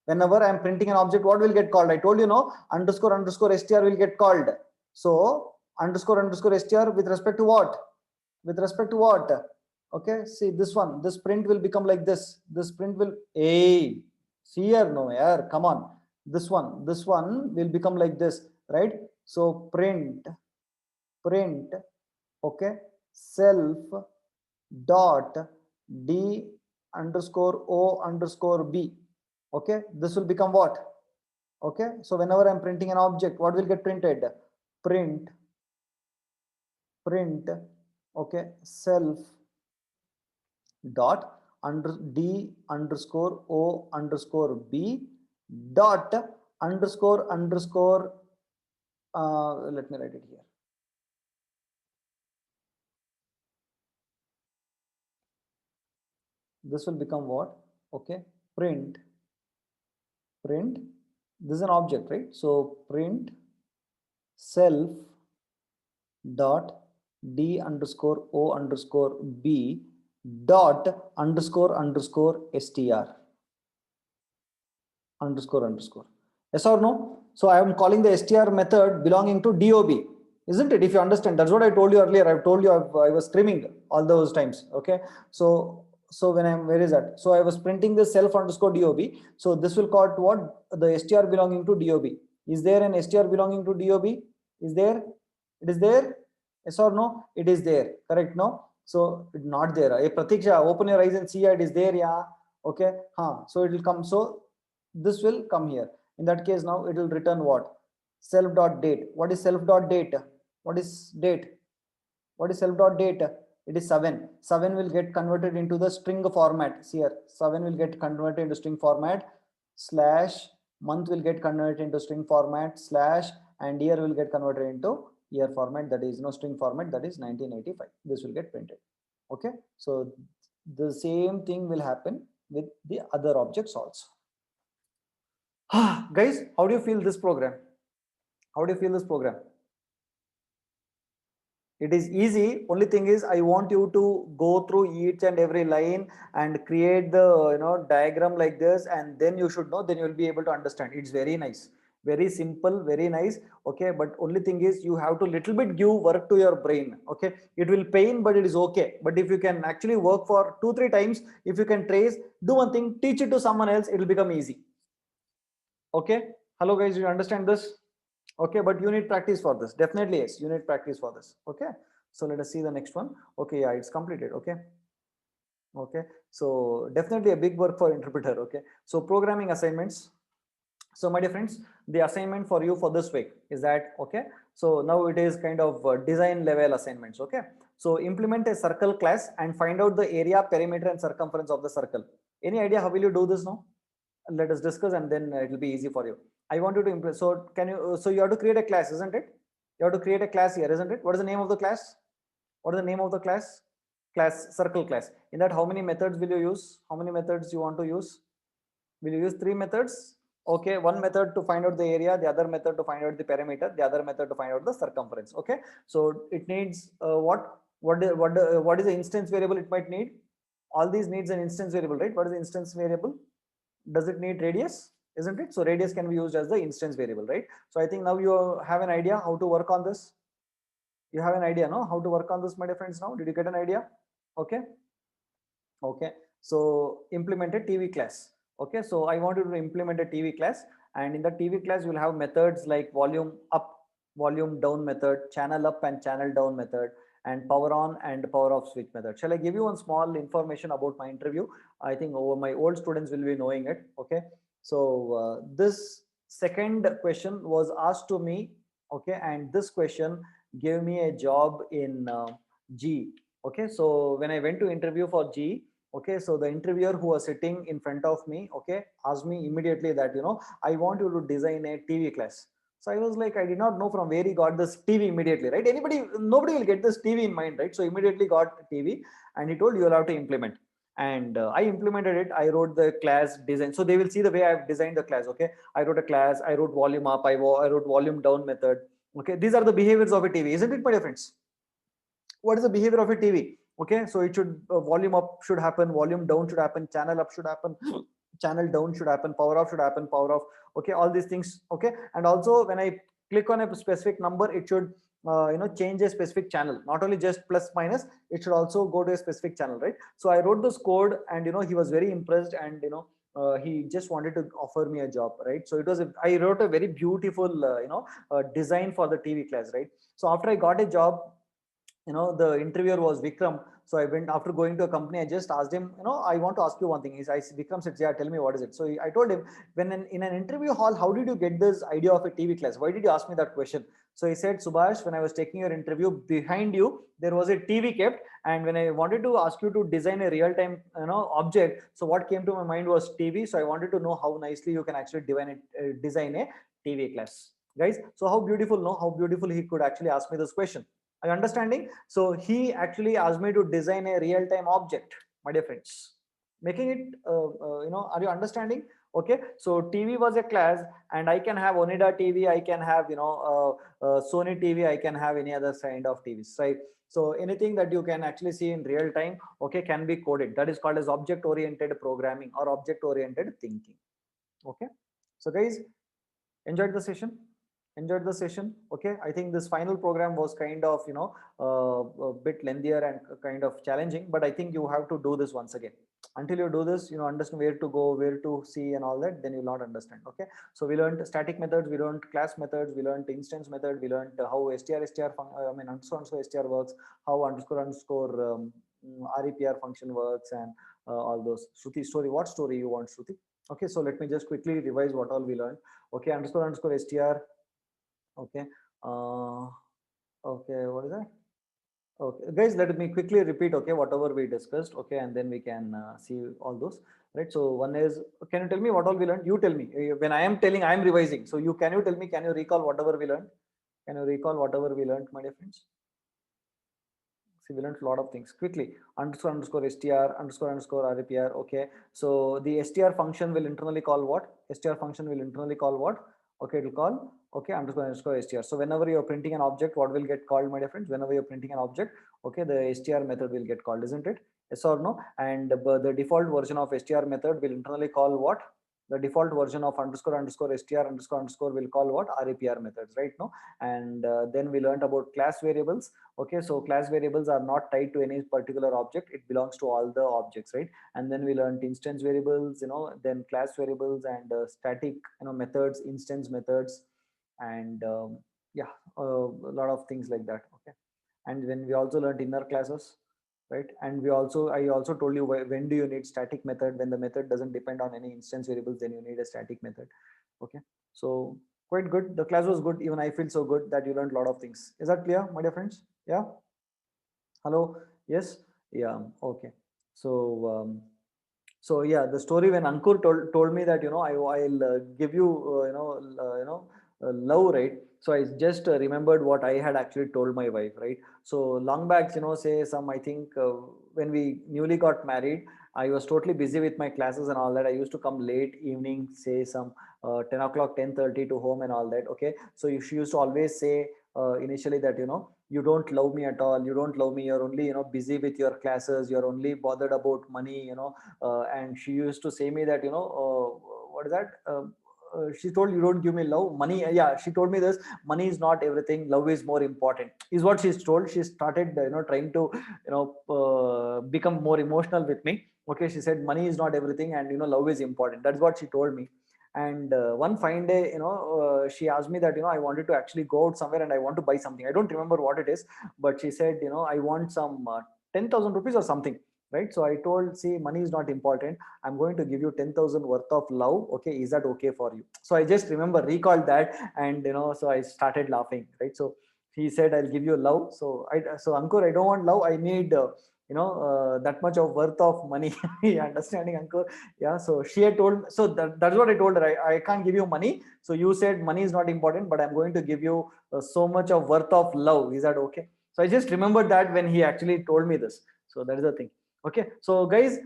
Whenever I'm printing an object, what will get called? I told you, no, underscore underscore str will get called. So underscore underscore str with respect to what? With respect to what? Okay, see this one, this print will become like this. This print will, hey, see here, no, yeah, come on. This one will become like this, right? So print, okay, self dot d underscore o underscore b. Okay, this will become what? Okay, so whenever I'm printing an object, what will get printed? Print, okay, self dot under d underscore o underscore b dot underscore let me write it here. This will become what? Okay, print, this is an object, right? So print self dot d underscore o underscore b dot underscore str underscore. Yes or no? So I am calling the str method belonging to dob, isn't it? If you understand, that's what I told you earlier. I've told you I was screaming all those times. Okay, so when I'm, where is that? So I was printing the self underscore dob. So this will call to what? The str belonging to dob. Is there an str belonging to dob? Is there? It is there. Yes or no? It is there. Correct? No. So it's not there. Hey Pratiksha, open your eyes and see. It is there. Yeah. Okay. So it will come. So this will come here. In that case, now it will return what? Self dot date. What is self dot date? What is date? What is self dot date? It is 7. 7 will get converted into the string format. See here, 7 will get converted into string format, slash month will get converted into string format, slash, and year will get converted into year format, that is no string format, that is 1985. This will get printed. Okay, so the same thing will happen with the other objects also. Guys, how do you feel this program? How do you feel this program? It is easy. Only thing is, I want you to go through each and every line and create the diagram like this, and then you should know. Then you will be able to understand. It's very nice, very simple, very nice. Okay, but only thing is, you have to little bit give work to your brain. Okay, it will pain, but it is okay. But if you can actually work for 2-3 times, if you can trace, do one thing, teach it to someone else, it will become easy. Okay, hello guys, you understand this? Okay, but you need practice for this. Definitely yes, you need practice for this. Okay, so let us see the next one. Okay, yeah, it's completed. Okay, so definitely a big work for interpreter. Okay, so programming assignments. So my dear friends, the assignment for you for this week is that, okay, so now it is kind of design level assignments. Okay, so implement a circle class and find out the area, perimeter and circumference of the circle. Any idea how will you do this now? Let us discuss and then it will be easy for you. I want you to implement. So can you, so you have to create a class, isn't it? You have to create a class here, isn't it? What is the name of the class? What is the name of the class? Class, circle class. In that, how many methods will you use? How many methods you want to use? Will you use three methods? Okay, one method to find out the area, the other method to find out the perimeter, the other method to find out the circumference. Okay, so it needs what is the instance variable it might need? All these needs an instance variable, right? What is the instance variable? Does it need radius? Isn't it? So radius can be used as the instance variable, right? So I think now you have an idea how to work on this. You have an idea, no? How to work on this, my dear friends. Now, did you get an idea? Okay. Okay, so implement a TV class. Okay, so I want you to implement a TV class, and in the TV class you'll have methods like volume up, volume down method, channel up and channel down method, and power on and power off switch method. Shall I give you one small information about my interview? I think over my old students will be knowing it. Okay, so this second question was asked to me. Okay, and this question gave me a job in G. Okay, so when I went to interview for G, okay, so the interviewer who was sitting in front of me, okay, asked me immediately that, I want you to design a TV class. So I was like, I did not know from where he got this TV immediately, right? Nobody will get this TV in mind, right? So immediately got TV, and he told, you will have to implement. And I implemented it. I wrote the class design, so they will see the way I've designed the class. Okay, I wrote a class, I wrote volume up, I wrote volume down method. Okay, these are the behaviors of a TV, isn't it, my dear friends? What is the behavior of a TV? Okay, so it should, volume up should happen, volume down should happen, channel up should happen, channel down should happen, power off should happen, power off. Okay, all these things. Okay, and also when I click on a specific number, it should change a specific channel, not only just plus minus, it should also go to a specific channel, right? So I wrote this code, and he was very impressed, and he just wanted to offer me a job, right? So I wrote a very beautiful design for the TV class, right? So after I got a job, the interviewer was Vikram. So I went, after going to a company, I just asked him, I want to ask you one thing. Vikram said, yeah, tell me, what is it? So I told him, in an interview hall, how did you get this idea of a TV class? Why did you ask me that question? So he said, Subhash, when I was taking your interview, behind you there was a TV kept, and when I wanted to ask you to design a real-time object, so what came to my mind was TV. So I wanted to know how nicely you can actually design a TV class, guys. So how beautiful, no? How beautiful he could actually ask me this question. Are you understanding? So he actually asked me to design a real-time object, my dear friends. Making it, are you understanding? Okay, so TV was a class, and I can have Onida TV, I can have, Sony TV, I can have any other kind of TVs, right? So anything that you can actually see in real time, okay, can be coded. That is called as object-oriented programming or object-oriented thinking. Okay, so guys, enjoyed the session? Enjoyed the session? Okay, I think this final program was kind of a bit lengthier and kind of challenging, but I think you have to do this once again. Until you do this, understand where to go, where to see and all that, then you'll not understand. Okay, so we learned static methods, we learned class methods, we learned instance method, we learned how underscore str works, how underscore repr function works, and all those. Shruti, story, what story you want, Shruti? Okay, so let me just quickly revise what all we learned. Okay, underscore str. Okay, uh, okay, what is that? Okay, guys, let me quickly repeat, okay, whatever we discussed. Okay, and then we can see all those, right? So one is, can you tell me what all we learned? You tell me. When I am telling, I am revising, so can you tell me, can you recall whatever we learned? Can you recall whatever we learned, my dear friends? See, we learned a lot of things. Quickly, underscore str, underscore repr. Okay, so the str function will internally call what? Str function will internally call what? Okay, it will call, okay, underscore str. So whenever you're printing an object, what will get called, my dear friends? Whenever you're printing an object, okay, the str method will get called, isn't it? Yes or no? And the default version of str method will internally call what? The default version of underscore str underscore will call what? Repr methods, right? No, and then we learned about class variables. Okay, so class variables are not tied to any particular object, it belongs to all the objects, right? And then we learned instance variables, then class variables, and static methods, instance methods, and yeah, a lot of things like that. Okay, and then we also learned inner classes, right? And I also told you when do you need static method. When the method doesn't depend on any instance variables, then you need a static method. Okay, so quite good. The class was good. Even I feel so good that you learned a lot of things. Is that clear, my dear friends? Yeah. Hello. Yes. Yeah. Okay. So so yeah, the story when Ankur told me that, I'll give you love, right? So I just remembered what I had actually told my wife, right? So long back, say some, I think when we newly got married, I was totally busy with my classes and all that. I used to come late evening, say some 10 o'clock, 10:30 to home and all that. Okay, so she used to always say initially that, you don't love me at all, you don't love me, you're only, busy with your classes, you're only bothered about money, and she used to say me that, what is that, she told, you don't give me love, money, yeah, she told me this, money is not everything, love is more important, is what she's told. She started trying to become more emotional with me. Okay, she said money is not everything, and love is important. That's what she told me. And one fine day, she asked me that, I wanted to actually go out somewhere and I want to buy something. I don't remember what it is, but she said, I want some 10,000 rupees or something, right? So I told, see, money is not important, I'm going to give you 10,000 worth of love. Okay, is that okay for you? So I just recalled that, and so I started laughing, right? So he said, I'll give you love. So Ankur, I don't want love, I need that much of worth of money. You understanding, Ankur? Yeah, so she had told, so that's what I told her. I can't give you money, so you said money is not important, but I'm going to give you so much of worth of love. Is that okay? So I just remembered that when he actually told me this. So that is the thing. Okay, so guys,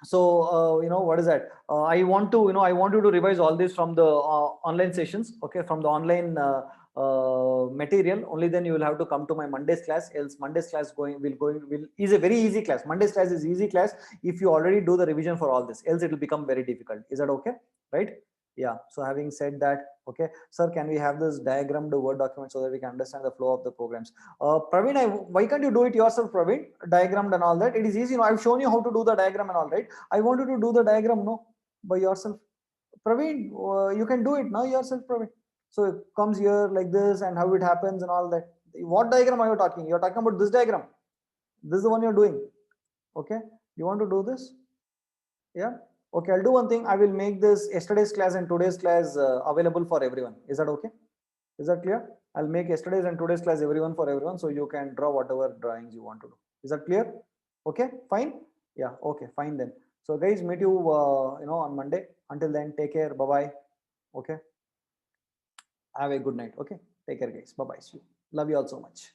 so what is that, I want you to revise all this from the online sessions, okay, from the online material. Only then you will have to come to my Monday's class, else Monday's class will is a very easy class. Monday's class is easy class if you already do the revision for all this, else it will become very difficult. Is that okay? Right? Yeah, so having said that, okay, sir, can we have this diagrammed Word document so that we can understand the flow of the programs? Praveen, why can't you do it yourself, Praveen? Diagrammed and all that. It is easy. I've shown you how to do the diagram and all, right? I want you to do the diagram, no, by yourself. Praveen, you can do it now yourself, Praveen. So it comes here like this and how it happens and all that. What diagram are you talking? You're talking about this diagram. This is the one you're doing. Okay. You want to do this? Yeah. Okay. I'll do one thing. I will make this yesterday's class and today's class available for everyone. Is that okay? Is that clear? I'll make yesterday's and today's class everyone for everyone, so you can draw whatever drawings you want to do. Is that clear? Okay, fine. Yeah, okay, fine then. So guys, meet you on Monday. Until then, take care. Bye bye. Okay. Have a good night. Okay. Take care, guys. Bye bye. See you. Love you all so much.